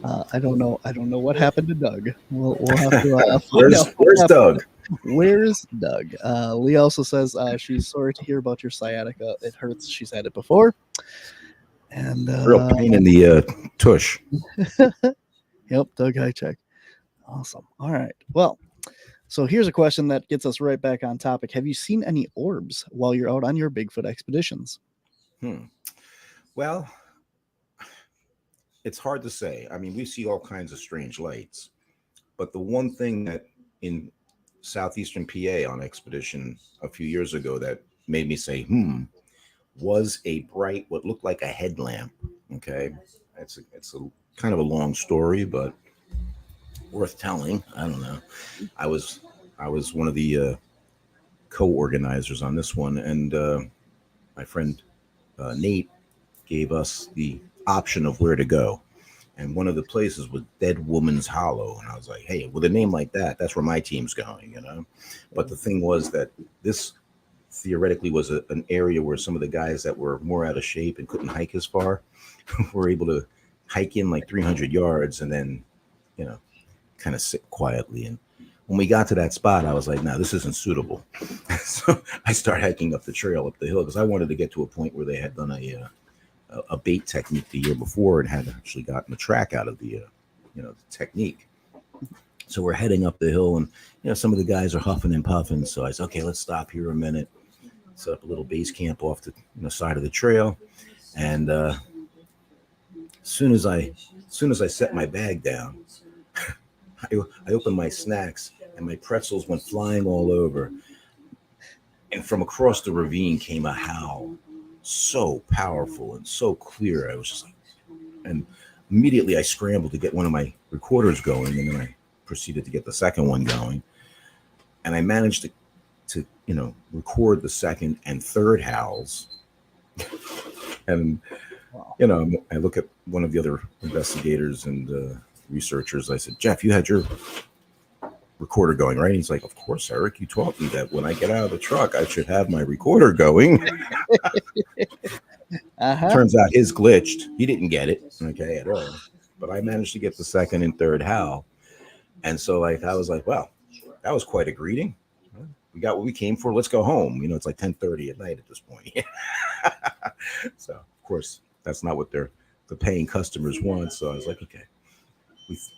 I don't know. I don't know what happened to Doug. We'll have to find out. Where's Doug? Where's Doug? Lee also says she's sorry to hear about your sciatica. It hurts. She's had it before. And real pain in the tush. Yep, Doug Highcheck. Awesome. All right. Well, so here's a question that gets us right back on topic. Have you seen any orbs while you're out on your Bigfoot expeditions? Well, it's hard to say. I mean, we see all kinds of strange lights, but the one thing that in southeastern PA on expedition a few years ago that made me say, was a bright, what looked like a headlamp. Okay. It's a kind of a long story, but worth telling. I don't know. I was one of the co-organizers on this one, and my friend Nate gave us the option of where to go. And one of the places was Dead Woman's Hollow. And I was like, hey, with a name like that, that's where my team's going, you know? But the thing was that this theoretically was an area where some of the guys that were more out of shape and couldn't hike as far were able to hike in like 300 yards and then, you know, kind of sit quietly. And when we got to that spot, I was like, no, this isn't suitable. So I started hiking up the trail, up the hill, because I wanted to get to a point where they had done a bait technique the year before and had actually gotten the track out of the the technique. So we're heading up the hill, and some of the guys are huffing and puffing. So I said, okay, let's stop here a minute, set up a little base camp off the side of the trail. And as soon as I set my bag down, I opened my snacks and my pretzels went flying all over. And from across the ravine came a howl, so powerful and so clear. I was just like, and immediately I scrambled to get one of my recorders going, and then I proceeded to get the second one going. And I managed to record the second and third howls. And I look at one of the other investigators and researchers. I said, Jeff, you had your recorder going, right? He's like, of course, Eric, you taught me that when I get out of the truck, I should have my recorder going. Turns out his glitched. He didn't get it, okay, at all. But I managed to get the second and third howl. And so I was like, well, that was quite a greeting. We got what we came for. Let's go home. It's like 10:30 at night at this point. So, of course, that's not what the paying customers want. So I was like, okay.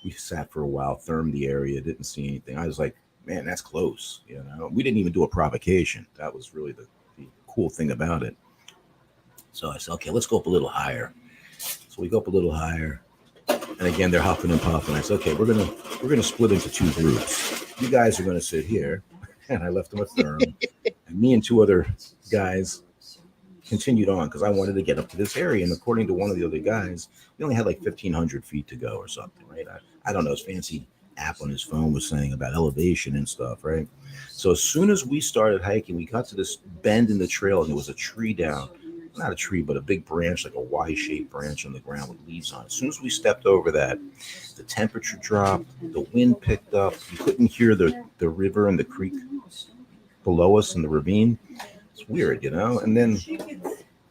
We sat for a while, thermed the area, didn't see anything. I was like, man, that's close. We didn't even do a provocation. That was really the cool thing about it. So I said, okay, let's go up a little higher. So we go up a little higher, and again they're huffing and puffing. I said, okay, we're gonna split into two groups. You guys are gonna sit here, and I left them a therm, and me and two other guys continued on because I wanted to get up to this area. And according to one of the other guys, we only had like 1,500 feet to go or something, right? I don't know. His fancy app on his phone was saying about elevation and stuff, right? So as soon as we started hiking, we got to this bend in the trail, and there was a tree down. Not a tree, but a big branch, like a Y-shaped branch on the ground with leaves on it. As soon as we stepped over that, the temperature dropped, the wind picked up. You couldn't hear the river and the creek below us in the ravine. It's weird, and then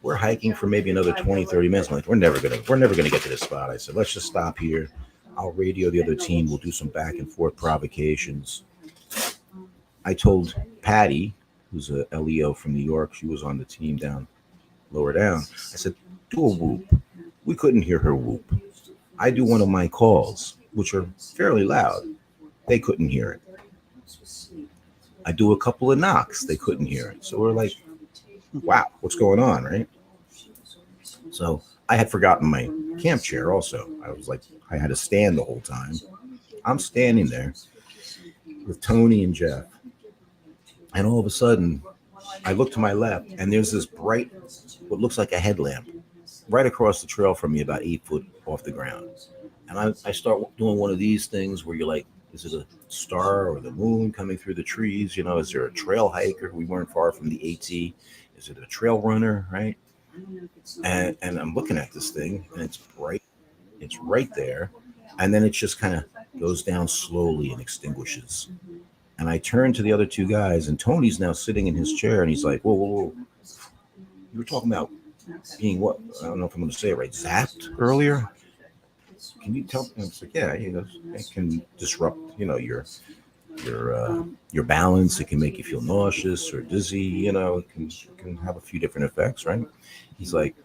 we're hiking for maybe another 20, 30 minutes. I'm like, we're never gonna get to this spot. I said, let's just stop here. I'll radio the other team. We'll do some back and forth provocations. I told Patty, who's a LEO from New York, she was on the team lower down. I said, do a whoop. We couldn't hear her whoop. I do one of my calls, which are fairly loud. They couldn't hear it. I do a couple of knocks. They couldn't hear it. So we're like, wow, what's going on, right? So I had forgotten my camp chair also. I was like, I had to stand the whole time. I'm standing there with Tony and Jeff. And all of a sudden, I look to my left, and there's this bright, what looks like a headlamp, right across the trail from me, about 8 foot off the ground. And I start doing one of these things where you're like, is it a star or the moon coming through the trees? Is there a trail hiker? We weren't far from the AT. Is it a trail runner, right? And I'm looking at this thing, and it's bright. It's right there. And then it just kind of goes down slowly and extinguishes. And I turn to the other two guys, and Tony's now sitting in his chair, and he's like, whoa. You were talking about being what? I don't know if I'm going to say it right. Zapped earlier? Can you tell me? I was like, yeah, it can disrupt, your balance. It can make you feel nauseous or dizzy. It can have a few different effects, right? He's like,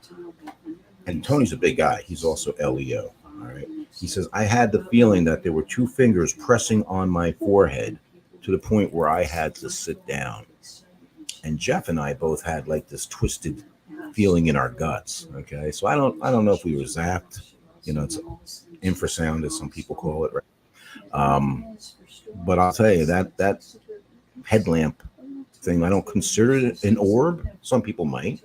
and Tony's a big guy. He's also LEO. All right. He says, I had the feeling that there were two fingers pressing on my forehead to the point where I had to sit down. And Jeff and I both had like this twisted feeling in our guts. Okay. So I don't know if we were zapped It's infrasound, as some people call it, right? But I'll tell you that headlamp thing, I don't consider it an orb. Some people might,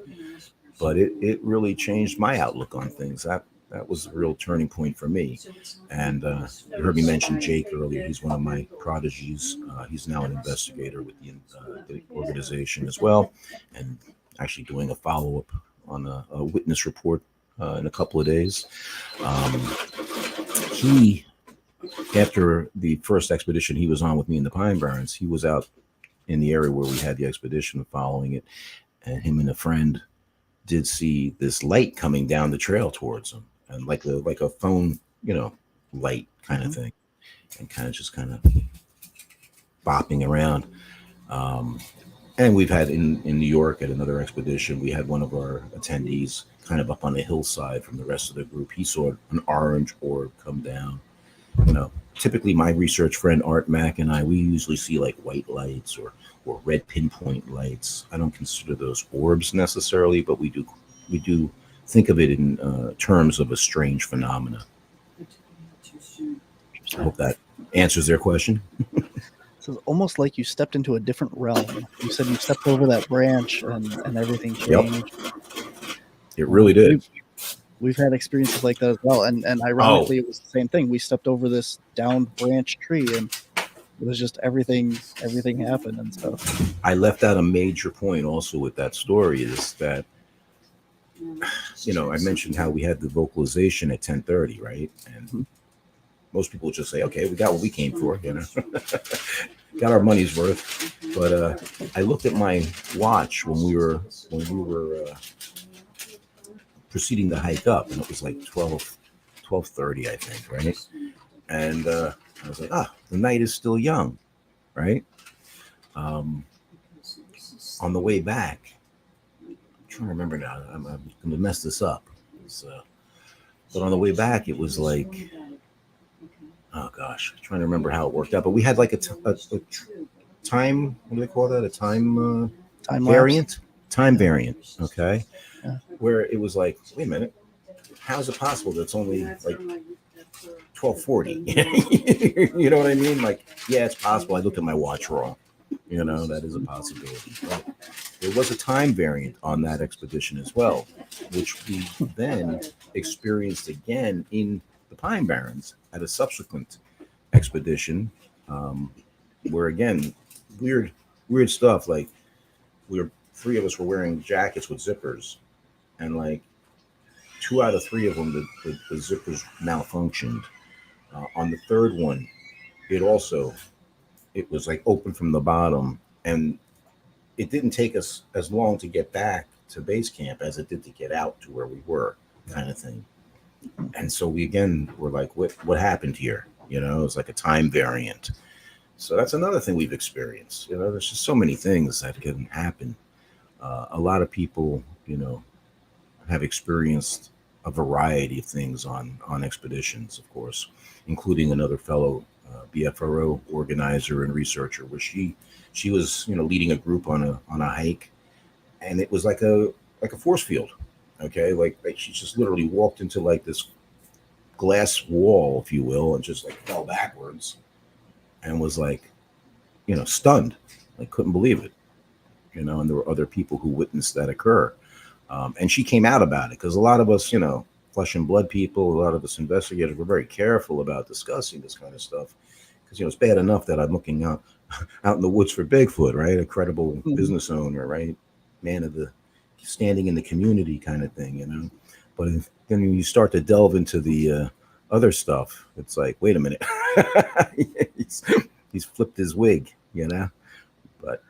but it really changed my outlook on things. That was a real turning point for me. And you heard me mention Jake earlier. He's one of my prodigies. He's now an investigator with the organization as well, and actually doing a follow-up on a witness report in a couple of days. After the first expedition he was on with me in the Pine Barrens, he was out in the area where we had the expedition following it, and him and a friend did see this light coming down the trail towards them, and like a phone, light kind of thing, and kind of bopping around. And we've had in New York at another expedition, we had one of our attendees kind of up on a hillside from the rest of the group. He saw an orange orb come down. Typically my research friend Art Mack and I, we usually see like white lights or red pinpoint lights. I don't consider those orbs necessarily, but we do think of it in terms of a strange phenomena. I hope that answers their question. So it's almost like you stepped into a different realm. You said you stepped over that branch and everything changed. Yep. It really did. We've had experiences like that as well. And ironically, It was the same thing. We stepped over this down branch tree, and it was just everything happened and stuff. I left out a major point also with that story is that, I mentioned how we had the vocalization at 10:30, right? And most people just say, okay, we got what we came for, got our money's worth. But I looked at my watch when we were proceeding to hike up, and it was like 12:30, I think, right? And I was like, the night is still young, right? On the way back, I'm trying to remember now, I'm going to mess this up. But on the way back, it was like, oh gosh, I'm trying to remember how it worked out. But we had like a time, what do they call that? A time variant? Time variant, okay? Yeah. Where it was like, wait a minute, how is it possible that it's only like 12:40? You know what I mean? Like, yeah, it's possible. I looked at my watch wrong. That is a possibility. But there was a time variant on that expedition as well, which we then experienced again in the Pine Barrens at a subsequent expedition, where again, weird stuff. Like three of us were wearing jackets with zippers, and like 2 out of 3 of them, the zippers malfunctioned. On the third one, it was like open from the bottom, and it didn't take us as long to get back to base camp as it did to get out to where we were, kind of thing. And so we again were like, what happened here? It was like a time variant. So that's another thing we've experienced. There's just so many things that can happen. A lot of people, have experienced a variety of things on expeditions, of course, including another fellow BFRO organizer and researcher, where she was, leading a group on a hike, and it was like a force field. Okay, like she just literally walked into like this glass wall, if you will, and just like fell backwards, and was like, stunned, like couldn't believe it, and there were other people who witnessed that occur, and she came out about it, because a lot of us, flesh and blood people, a lot of us investigators, were very careful about discussing this kind of stuff, because it's bad enough that I'm looking out in the woods for Bigfoot, right? A credible business owner, right? Man of the standing in the community kind of thing, but then when you start to delve into the other stuff, it's like, wait a minute, he's flipped his wig, but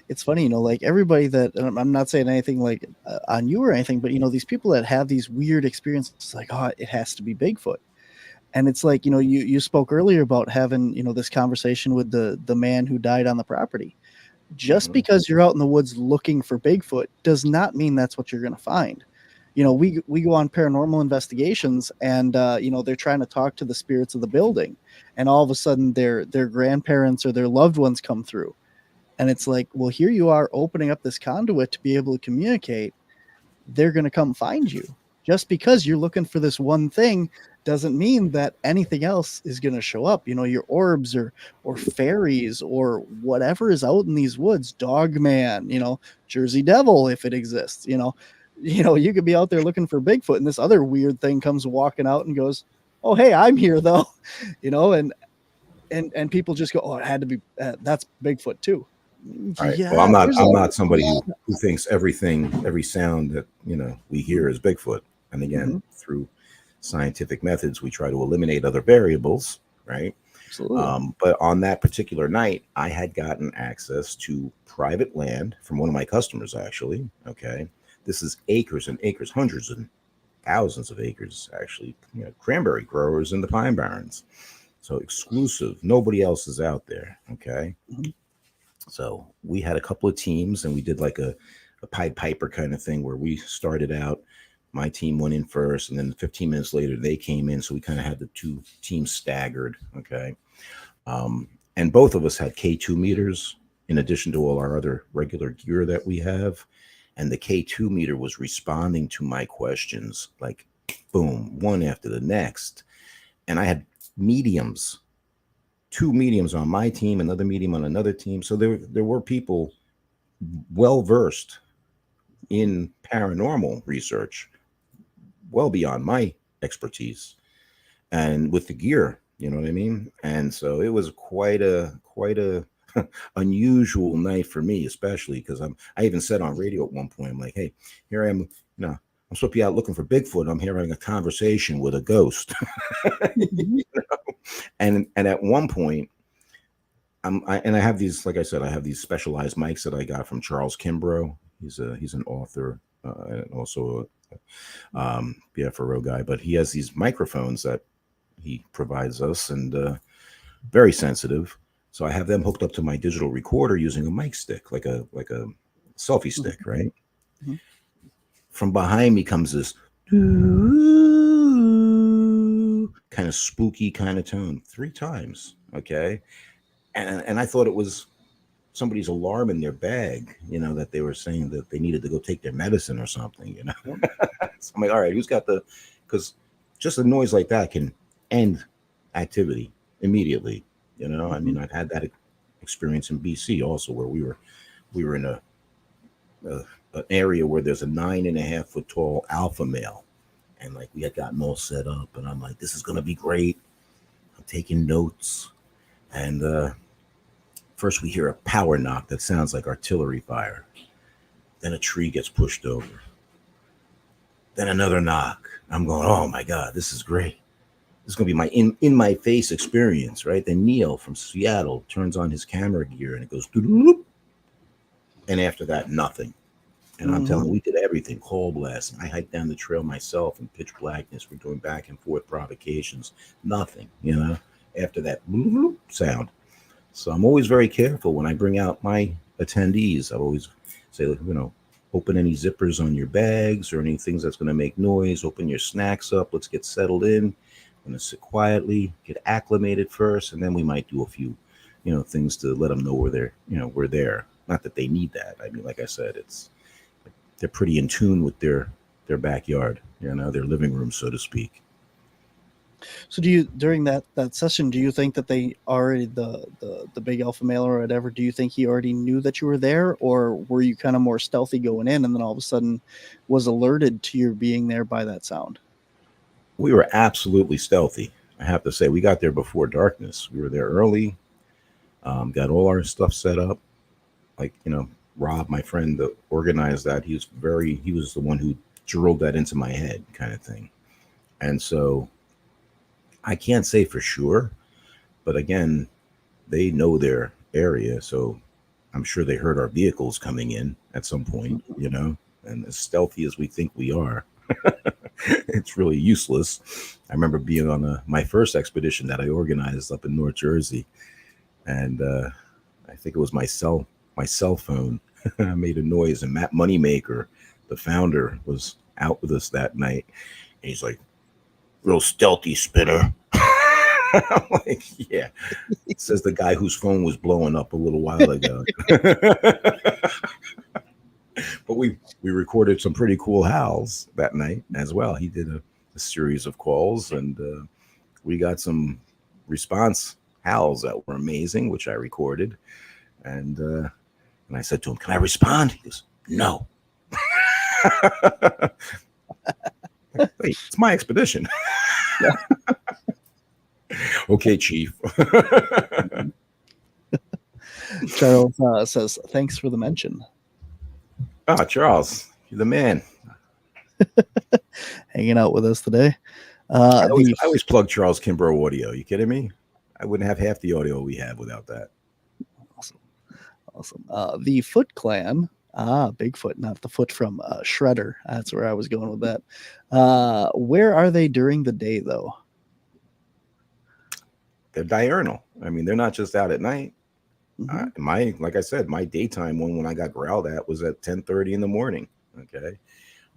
it's funny, like everybody that, and I'm not saying anything like on you or anything, but these people that have these weird experiences, like, it has to be Bigfoot. And it's like, you spoke earlier about having, this conversation with the man who died on the property. Just because you're out in the woods looking for Bigfoot does not mean that's what you're going to find. We go on paranormal investigations, and they're trying to talk to the spirits of the building, and all of a sudden their grandparents or their loved ones come through, and it's like, well, here you are opening up this conduit to be able to communicate. They're going to come find you, just because you're looking for this one thing doesn't mean that anything else is going to show up. You know, your orbs or fairies or whatever is out in these woods, Dogman, you know, Jersey Devil, if it exists, you know, you could be out there looking for Bigfoot and this other weird thing comes walking out and goes, oh, hey, I'm here though, you know, and people just go, oh, it had to be, that's Bigfoot too. All right. Yeah, Well, I'm not somebody who thinks every sound that, you know, we hear is Bigfoot. And again, through scientific methods, we try to eliminate other variables, right? Absolutely. But on that particular night, I had gotten access to private land from one of my customers, actually. Okay. This is acres and acres, hundreds and thousands of acres, actually, you know, cranberry growers in the Pine Barrens. So exclusive. Nobody else is out there. Okay. So we had a couple of teams and we did like a Pied Piper kind of thing where we started out. My team went in first, and then 15 minutes later they came in. So we kind of had the two teams staggered. Okay. And both of us had K2 meters in addition to all our other regular gear that we have. And the K2 meter was responding to my questions like boom, one after the next. And I had mediums, 2 mediums on my team, another medium on another team. So there were people well versed in paranormal research, well beyond my expertise, and with the gear, you know what I mean? And so it was quite a unusual night for me, especially because I even said on radio at one point, I'm like, hey, here I am, you know, I'm supposed to be out looking for Bigfoot. I'm having a conversation with a ghost. You know? And at one point, I have these, like I said, I have these specialized mics that I got from Charles Kimbrough. He's an author and also a BFRO guy, but he has these microphones that he provides us, and very sensitive. So I have them hooked up to my digital recorder using a mic stick, like a selfie stick, right? Mm-hmm. From behind me comes this kind of spooky kind of tone 3 times. Okay. And I thought it was somebody's alarm in their bag, you know, that they were saying that they needed to go take their medicine or something, you know. So I'm like, all right, who's got because just a noise like that can end activity immediately, you know. I mean, I've had that experience in BC also, where we were in an area where there's a 9.5 foot tall alpha male, and like we had gotten all set up, and I'm like, this is gonna be great. I'm taking notes, and first we hear a power knock that sounds like artillery fire. Then a tree gets pushed over. Then another knock. I'm going, oh my God, this is great. This is gonna be my in my face experience, right? Then Neil from Seattle turns on his camera gear and it goes doo-doo-doo. And after that, nothing. And I'm telling you, we did everything, call blast. I hiked down the trail myself in pitch blackness. We're doing back and forth provocations. Nothing, you know, after that sound. So I'm always very careful when I bring out my attendees. I always say, you know, open any zippers on your bags or any things that's going to make noise. Open your snacks up. Let's get settled in. I'm going to sit quietly, get acclimated first, and then we might do a few, you know, things to let them know we're there. Not that they need that. I mean, like I said, they're pretty in tune with their backyard, you know, their living room, so to speak. So during that session, do you think that they already, the big alpha male or whatever, do you think he already knew that you were there, or were you kind of more stealthy going in and then all of a sudden was alerted to your being there by that sound? We were absolutely stealthy. I have to say, we got there before darkness. We were there early, got all our stuff set up. Like, you know, Rob, my friend that organized that, he was the one who drilled that into my head kind of thing. And so I can't say for sure, but again, they know their area. So I'm sure they heard our vehicles coming in at some point, you know, and as stealthy as we think we are, it's really useless. I remember being on my first expedition that I organized up in North Jersey. And I think it was my cell phone. I made a noise, and Matt Moneymaker, the founder, was out with us that night. And he's like, real stealthy spinner. I'm like, yeah. It says the guy whose phone was blowing up a little while ago. But But we recorded some pretty cool howls that night as well. He did a series of calls, and we got some response howls that were amazing, which I recorded. And I said to him, "Can I respond?" He goes, "No." Hey, it's my expedition. Okay, Chief. Charles says, "Thanks for the mention." Charles, you're the man. Hanging out with us today. I always plug Charles Kimbrough audio. You kidding me? I wouldn't have half the audio we have without that. Awesome. The Foot Clan. Bigfoot, not the foot from Shredder. That's where I was going with that. Where are they during the day, though? They're diurnal. I mean, they're not just out at night. Mm-hmm. Like I said, my daytime one when I got growled at was at 10:30 in the morning. Okay.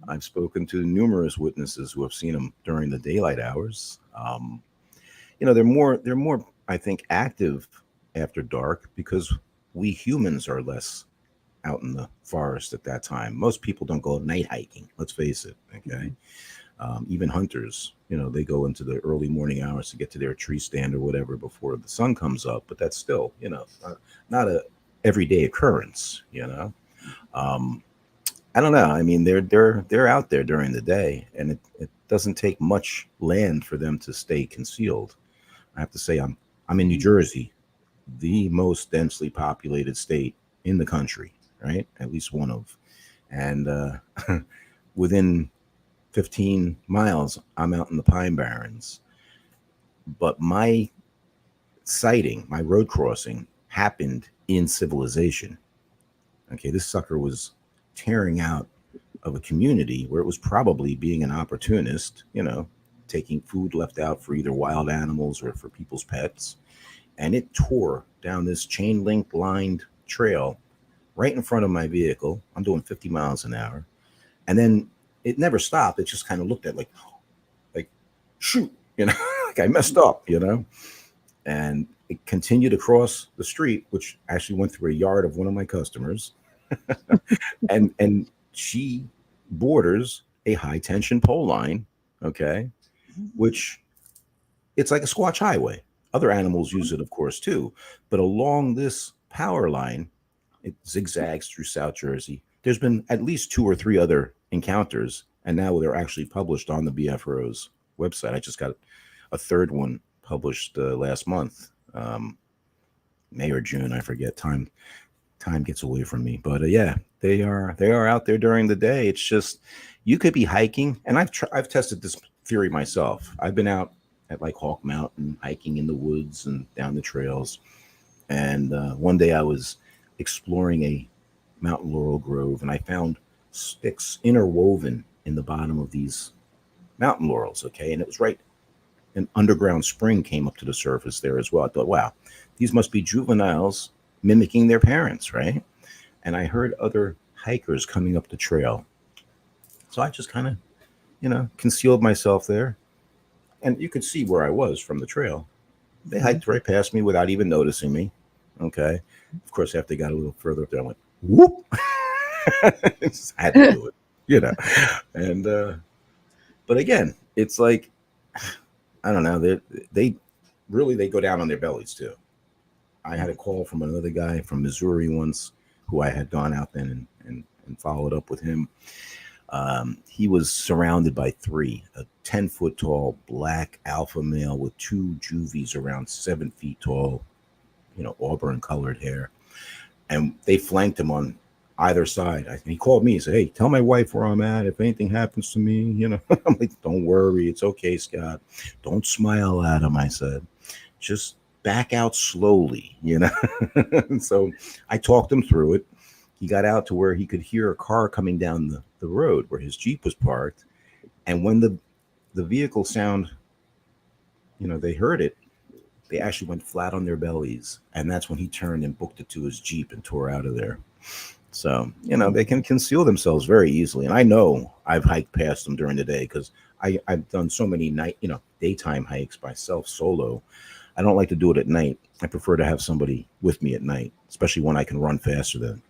I've spoken to numerous witnesses who have seen them during the daylight hours. They're more, I think, active after dark because we humans are less out in the forest at that time. Most people don't go night hiking. Let's face it. Okay. Even hunters, they go into the early morning hours to get to their tree stand or whatever before the sun comes up. But that's still, not a everyday occurrence. I don't know. I mean, they're out there during the day, and it doesn't take much land for them to stay concealed. I have to say, I'm in New Jersey, the most densely populated state in the country, right? At least one of, and within 15 miles, I'm out in the Pine Barrens. But my sighting, my road crossing, happened in civilization. Okay, this sucker was tearing out of a community where it was probably being an opportunist, taking food left out for either wild animals or for people's pets. And it tore down this chain link lined trail right in front of my vehicle. I'm doing 50 miles an hour. And then it never stopped. It just kind of looked at like shoot, like I messed up, and it continued across the street, which actually went through a yard of one of my customers. and she borders a high tension pole line. Okay. Which it's like a Squatch highway. Other animals use it, of course, too. But along this power line, it zigzags through South Jersey. There's been at least 2 or 3 other encounters, and now they're actually published on the BFRO's website. I just got a third one published last month, May or June, I forget. Time gets away from me, but yeah, they are out there during the day. It's just you could be hiking, and I've tested this theory myself. I've been out at like Hawk Mountain hiking in the woods and down the trails, and one day I was exploring a mountain laurel grove, and I found sticks interwoven in the bottom of these mountain laurels. Okay. And it was right. An underground spring came up to the surface there as well. I thought, wow, these must be juveniles mimicking their parents. Right. And I heard other hikers coming up the trail. So I just kind of, concealed myself there, and you could see where I was from the trail. They hiked right past me without even noticing me. Okay. Of course, after they got a little further up there, I went, whoop. I had to do it, and but again, it's like, I don't know, they go down on their bellies too. I had a call from another guy from Missouri once who I had gone out then and followed up with him. He was surrounded by 3, a 10-foot tall black alpha male with 2 juvies around 7 feet tall, auburn colored hair, and they flanked him on either side. He called me. He said, "Hey, tell my wife where I'm at. If anything happens to me, I'm like, don't worry. It's okay, Scott. Don't smile at him." I said, "Just back out slowly, So I talked him through it. He got out to where he could hear a car coming down the road where his Jeep was parked. And when the vehicle sound, they heard it, they actually went flat on their bellies. And that's when he turned and booked it to his Jeep and tore out of there. So, they can conceal themselves very easily. And I know I've hiked past them during the day because I've done so many daytime hikes myself solo. I don't like to do it at night. I prefer to have somebody with me at night, especially when I can run faster than,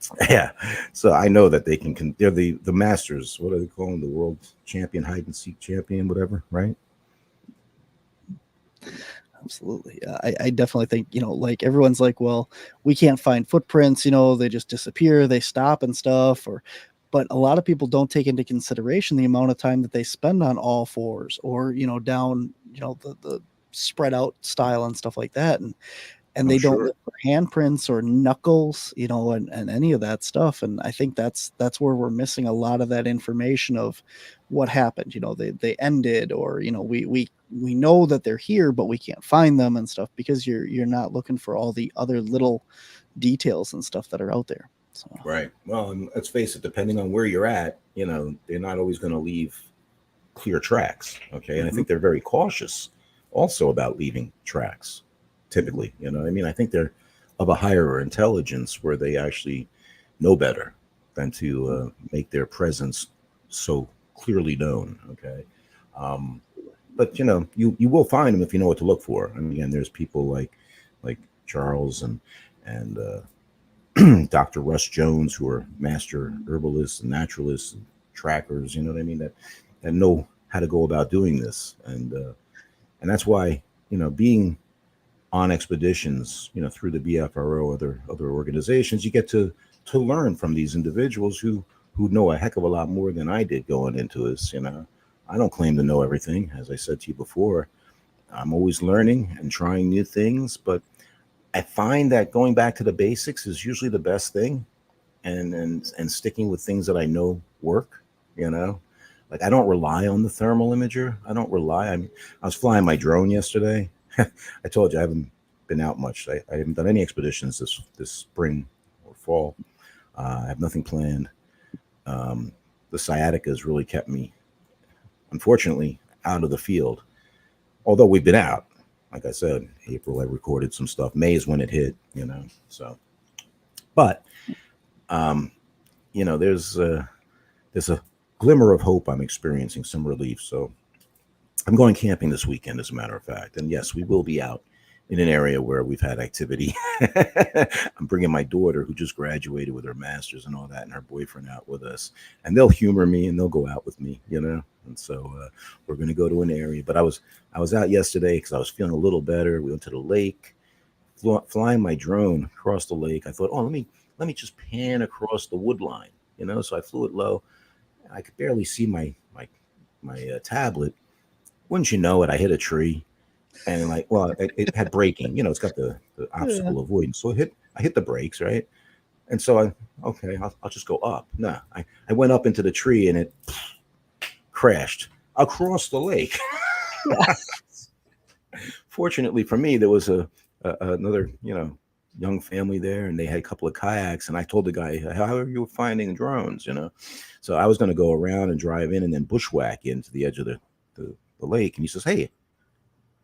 But Yeah. So I know that they they're the masters. What do they call them? The world champion, hide and seek champion, whatever, right? Absolutely. I definitely think, like everyone's like, well, we can't find footprints, they just disappear, they stop and stuff, but a lot of people don't take into consideration the amount of time that they spend on all fours or, down, the spread out style and stuff like that. And Oh, they don't sure. look for handprints or knuckles, and any of that stuff. And I think that's where we're missing a lot of that information of what happened. They ended, or we know that they're here, but we can't find them and stuff because you're not looking for all the other little details and stuff that are out there. So Right. Well, and let's face it, depending on where you're at, they're not always going to leave clear tracks. Okay. And I think they're very cautious also about leaving tracks. Typically, I think they're of a higher intelligence where they actually know better than to make their presence so clearly known. Okay. But you will find them if you know what to look for. And again, there's people like Charles and Dr. Russ Jones, who are master herbalists and naturalists and trackers, you know what I mean, that know how to go about doing this. And that's why, being on expeditions, through the BFRO, other organizations, you get to learn from these individuals who know a heck of a lot more than I did going into this. I don't claim to know everything. As I said to you before, I'm always learning and trying new things, but I find that going back to the basics is usually the best thing, and sticking with things that I know work. Like I don't rely on the thermal imager. I don't rely. I mean, I was flying my drone yesterday. I told you I haven't been out much. I haven't done any expeditions this spring or fall. I have nothing planned. The sciatica has really kept me, unfortunately, out of the field. Although we've been out, like I said, April I recorded some stuff. May is when it hit, So, but there's a glimmer of hope. I'm experiencing some relief. So I'm going camping this weekend, as a matter of fact. And yes, we will be out in an area where we've had activity. I'm bringing my daughter, who just graduated with her master's and all that, and her boyfriend out with us. And they'll humor me and they'll go out with me, And so we're going to go to an area. But I was out yesterday because I was feeling a little better. We went to the lake, flying my drone across the lake. I thought, let me just pan across the wood line, So I flew it low. I could barely see my tablet. Wouldn't you know it, I hit a tree, and it had braking. It's got the obstacle avoidance. So I hit the brakes, right? And so I'll just go up. No, I went up into the tree and it crashed across the lake. Fortunately for me, there was another young family there, and they had a couple of kayaks. And I told the guy, "How are you finding drones?" So I was going to go around and drive in and then bushwhack into the edge of the lake. And he says, "Hey,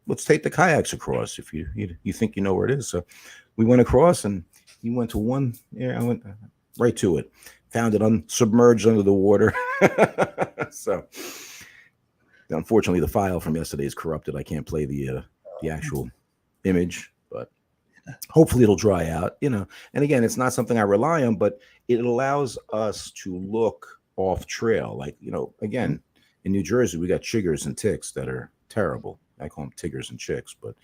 let's take the kayaks across if you think you know where it is." So we went across, and he went to one. Yeah, I went right to it. Found it submerged under the water. So unfortunately, the file from yesterday is corrupted. I can't play the actual image, but hopefully it'll dry out. And again, it's not something I rely on, but it allows us to look off trail. Like, again, in New Jersey, we got chiggers and ticks that are terrible. I call them tiggers and chicks, but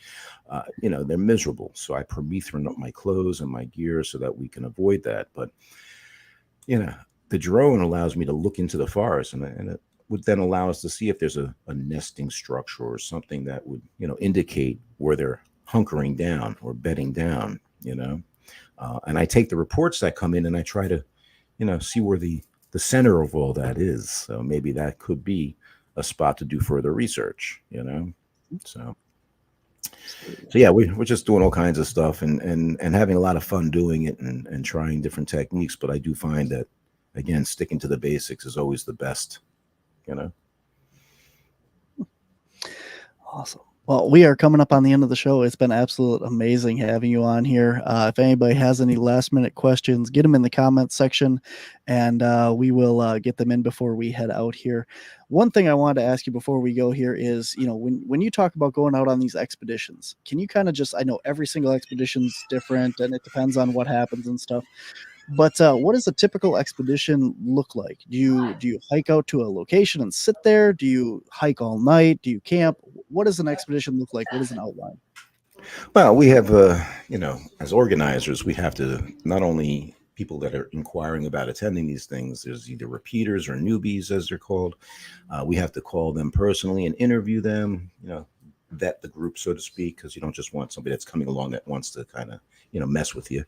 they're miserable. So I permethrin up my clothes and my gear so that we can avoid that. But the drone allows me to look into the forest, and it would then allow us to see if there's a nesting structure or something that would indicate where they're hunkering down or bedding down. And I take the reports that come in and I try to see where the center of all that is. So maybe that could be a spot to do further research, So yeah, we're just doing all kinds of stuff and having a lot of fun doing it and trying different techniques. But I do find that, again, sticking to the basics is always the best, Awesome. Well, we are coming up on the end of the show. It's been absolutely amazing having you on here. If anybody has any last minute questions, get them in the comments section, and we will get them in before we head out here. One thing I wanted to ask you before we go here is, when you talk about going out on these expeditions, can you kind of I know every single expedition is different and it depends on what happens and stuff, But what does a typical expedition look like? Do you hike out to a location and sit there? Do you hike all night? Do you camp? What does an expedition look like? What is an outline? Well, we have, as organizers, we have to not only people that are inquiring about attending these things, there's either repeaters or newbies, as they're called. We have to call them personally and interview them, vet the group, so to speak, because you don't just want somebody that's coming along that wants to kind of, mess with you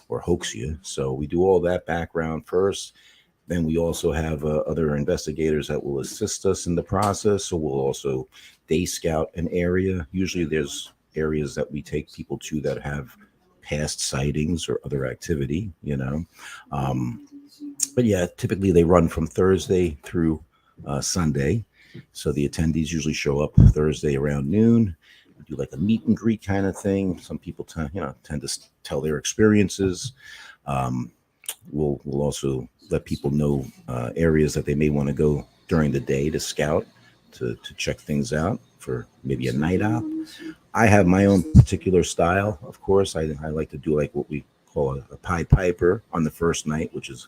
or hoax you. So we do all that background first. Then we also have other investigators that will assist us in the process. So we'll also day scout an area. Usually there's areas that we take people to that have past sightings or other activity, but yeah, typically they run from Thursday through Sunday. So the attendees usually show up Thursday around noon. We do like a meet and greet kind of thing. Some people tend to tell their experiences. We'll also let people know areas that they may want to go during the day to scout, to check things out for maybe a night out. I have my own particular style, of course. I like to do like what we call a Pied Piper on the first night, which is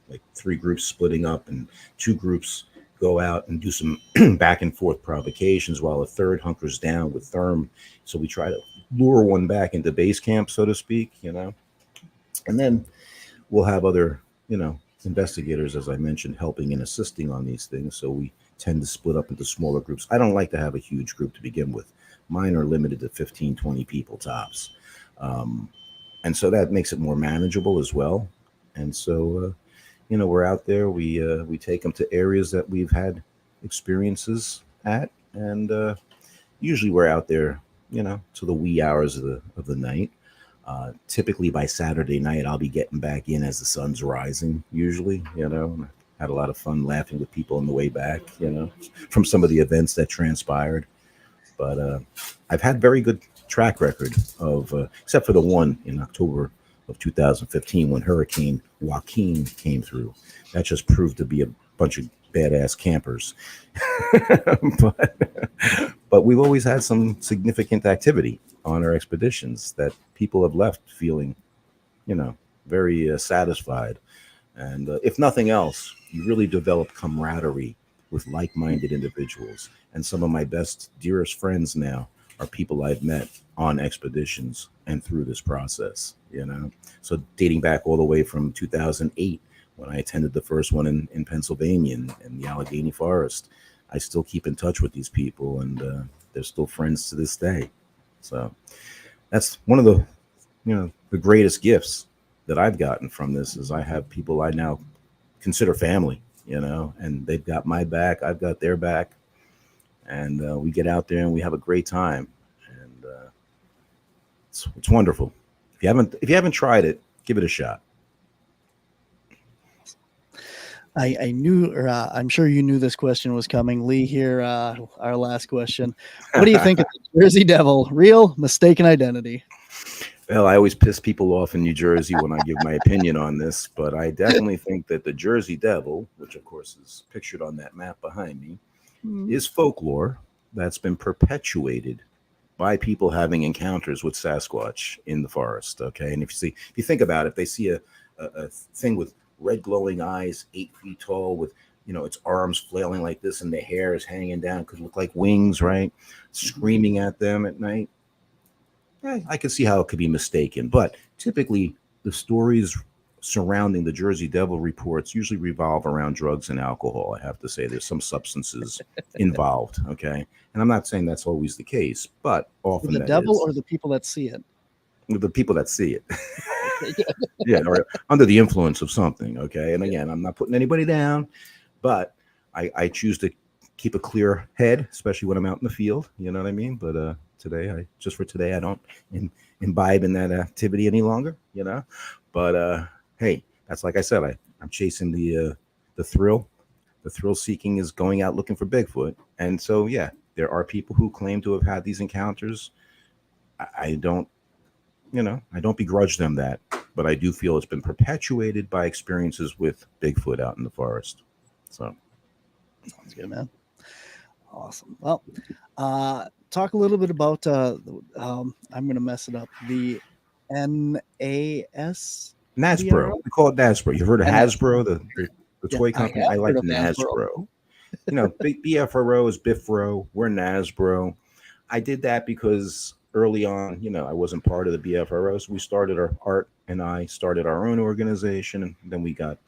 like 3 groups splitting up and 2 groups go out and do some back and forth provocations while a third hunkers down with therm. So we try to lure one back into base camp, so to speak, and then we'll have other, investigators, as I mentioned, helping and assisting on these things. So we tend to split up into smaller groups. I don't like to have a huge group to begin with. Mine are limited to 15, 20 people tops. And so that makes it more manageable as well. And so, we're out there, we take them to areas that we've had experiences at. And usually we're out there, to the wee hours of the night. Typically by Saturday night, I'll be getting back in as the sun's rising, usually, had a lot of fun laughing with people on the way back, from some of the events that transpired. But I've had very good track record of, except for the one in October of 2015 when Hurricane Joaquin came through. That just proved to be a bunch of badass campers. but we've always had some significant activity on our expeditions that people have left feeling, very satisfied. And if nothing else, you really develop camaraderie with like-minded individuals. And some of my best, dearest friends now are people I've met on expeditions and through this process, So dating back all the way from 2008, when I attended the first one in Pennsylvania in the Allegheny Forest, I still keep in touch with these people, and they're still friends to this day. So that's one of the, the greatest gifts that I've gotten from this is I have people I now consider family, and they've got my back, I've got their back, and we get out there and we have a great time, and it's wonderful. If you haven't tried it, give it a shot. I knew, or I'm sure you knew this question was coming. Lee here, our last question. What do you think of the Jersey Devil? Real, mistaken identity? Well, I always piss people off in New Jersey when I give my opinion on this, but I definitely think that the Jersey Devil, which of course is pictured on that map behind me, is folklore that's been perpetuated by people having encounters with Sasquatch in the forest. Okay. And if you think about it, if they see a thing with red glowing eyes, 8 feet tall, with its arms flailing like this and the hair is hanging down, could look like wings, right? Screaming at them at night. I can see how it could be mistaken, but typically the stories surrounding the Jersey Devil reports usually revolve around drugs and alcohol. I have to say there's some substances involved. Okay. And I'm not saying that's always the case, but often the devil or the people that see it? The people that see it. Yeah, or under the influence of something. Okay. And again, I'm not putting anybody down, but I choose to keep a clear head, especially when I'm out in the field. You know what I mean? But today, I don't imbibe in that activity any longer, But hey, that's like I said, I'm chasing the thrill. The thrill seeking is going out looking for Bigfoot. And so, yeah, there are people who claim to have had these encounters. I don't begrudge them that, but I do feel it's been perpetuated by experiences with Bigfoot out in the forest. So sounds good, man. Awesome. Well, talk a little bit about I'm going to mess it up. The NASBRO. NASBRO. We call it NASBRO. You've heard of Hasbro, the Yeah, toy I company? have I like heard of NASBRO. NASBRO. You know, BFRO is BFRO. We're NASBRO. I did that because early on, you know, I wasn't part of the BFRO. So we started Art and I started our own organization. And then we got,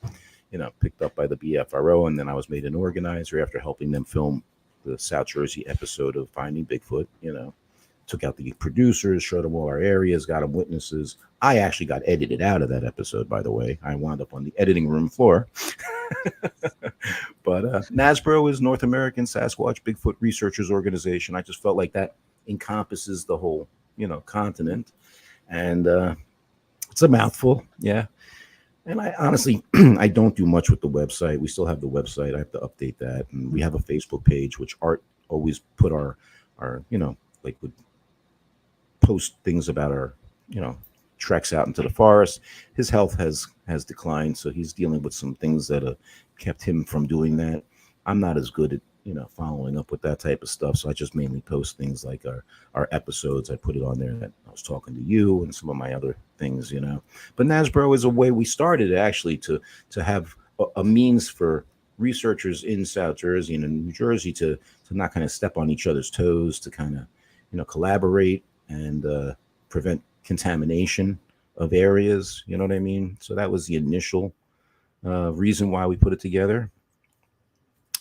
you know, picked up by the BFRO. And then I was made an organizer after helping them film the South Jersey episode of Finding Bigfoot. You know, took out the producers, showed them all our areas, got them witnesses. I actually got edited out of that episode, by the way. I wound up on the editing room floor. But NASBRO is North American Sasquatch Bigfoot Researchers Organization. I just felt like that encompasses the whole, you know, continent. And it's a mouthful, yeah. And I honestly, I don't do much with the website. We still have the website. I have to update that. And we have a Facebook page, which Art always put our you know, like would post things about our, you know, treks out into the forest. His health has declined, so he's dealing with some things that kept him from doing that. I'm not as good at, you know, following up with that type of stuff, so I just mainly post things like our episodes. I put it on there that I was talking to you and some of my other things, you know. But NASBRO is a way we started actually to have a means for researchers in South Jersey and in New Jersey to not kind of step on each other's toes, to kind of, you know, collaborate and prevent contamination of areas, you know what I mean? So that was the initial reason why we put it together.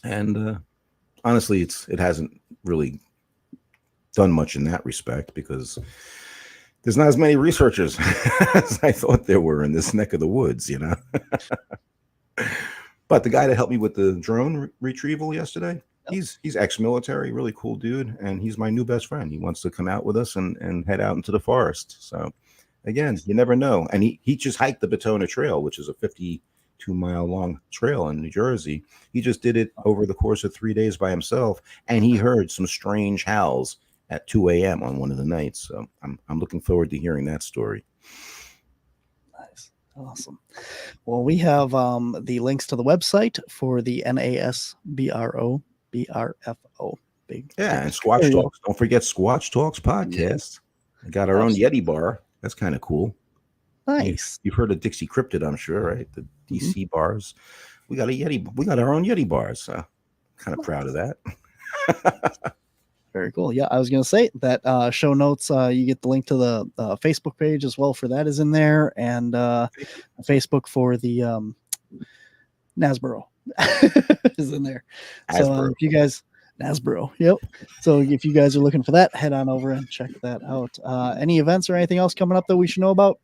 And honestly, it hasn't really done much in that respect because there's not as many researchers as I thought there were in this neck of the woods, you know. But the guy that helped me with the drone retrieval yesterday, he's ex-military, really cool dude, and he's my new best friend. He wants to come out with us and head out into the forest. So again, you never know. And he just hiked the Batona Trail, which is a 52-mile long trail in New Jersey. He just did it over the course of 3 days by himself, and he heard some strange howls at 2 a.m. on one of the nights. So I'm looking forward to hearing that story. Nice. Awesome. Well, we have the links to the website for the NASBRO, BRFO. And Squatch Talks. Don't forget Squatch Talks Podcast. We got our own Yeti bar. That's kind of cool. Nice. You've heard of Dixie Cryptid, I'm sure, right? The DC bars. We got a Yeti. We got our own Yeti bars. So kind of proud of that. Very cool. Yeah, I was going to say that show notes, you get the link to the Facebook page as well for that is in there, and Facebook for the NASBRO is in there. So if you guys, NASBRO, yep. So if you guys are looking for that, head on over and check that out. Any events or anything else coming up that we should know about?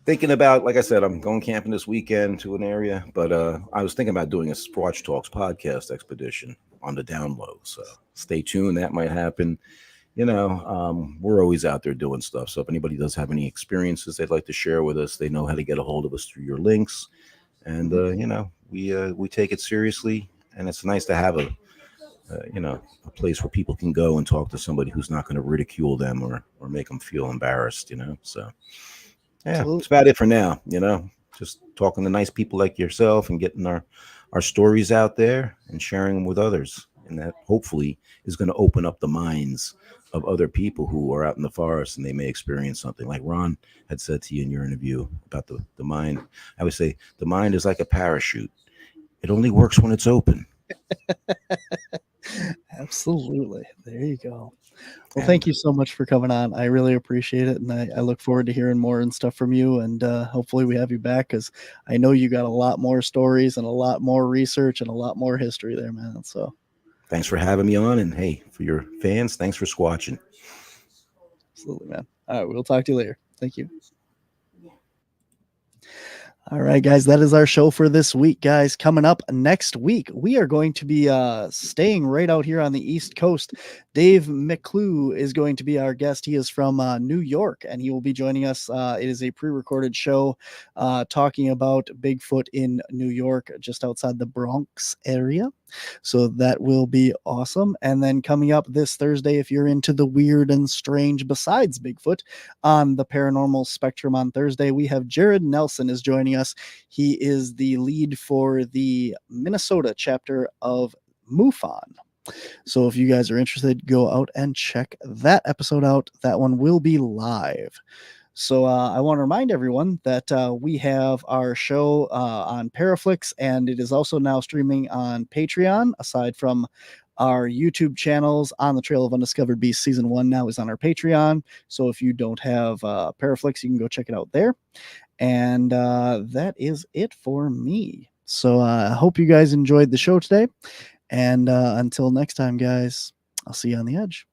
Thinking about, like I said, I'm going camping this weekend to an area, but I was thinking about doing a Squatch Talks podcast expedition on the down low. So stay tuned. That might happen. You know, we're always out there doing stuff. So if anybody does have any experiences they'd like to share with us, they know how to get a hold of us through your links. And, you know, we take it seriously. And it's nice to have a place where people can go and talk to somebody who's not going to ridicule them or make them feel embarrassed, you know. So, yeah, Absolutely. That's about it for now, you know. Just talking to nice people like yourself and getting our stories out there and sharing them with others. And that hopefully is going to open up the minds of other people who are out in the forest and they may experience something like Ron had said to you in your interview about the mind. I would say the mind is like a parachute. It only works when it's open. Absolutely. There you go. Well, thank you so much for coming on. I really appreciate it. And I look forward to hearing more and stuff from you. And hopefully we have you back because I know you got a lot more stories and a lot more research and a lot more history there, man. So thanks for having me on. And hey, for your fans, thanks for squatching. Absolutely, man. All right. We'll talk to you later. Thank you. All right, guys, that is our show for this week, guys. Coming up next week, we are going to be staying right out here on the East Coast. Dave McClue is going to be our guest. He is from New York, and he will be joining us. It is a pre-recorded show talking about Bigfoot in New York, just outside the Bronx area. So that will be awesome. And then coming up this Thursday, if you're into the weird and strange besides Bigfoot on the paranormal spectrum on Thursday, we have Jared Nelson is joining us. He is the lead for the Minnesota chapter of MUFON. So if you guys are interested, go out and check that episode out. That one will be live. So I want to remind everyone that we have our show on Paraflix, and it is also now streaming on Patreon. Aside from our YouTube channels, On the Trail of Undiscovered Beasts Season 1 now is on our Patreon. So if you don't have Paraflix, you can go check it out there. And that is it for me. So I hope you guys enjoyed the show today. And until next time, guys, I'll see you on the edge.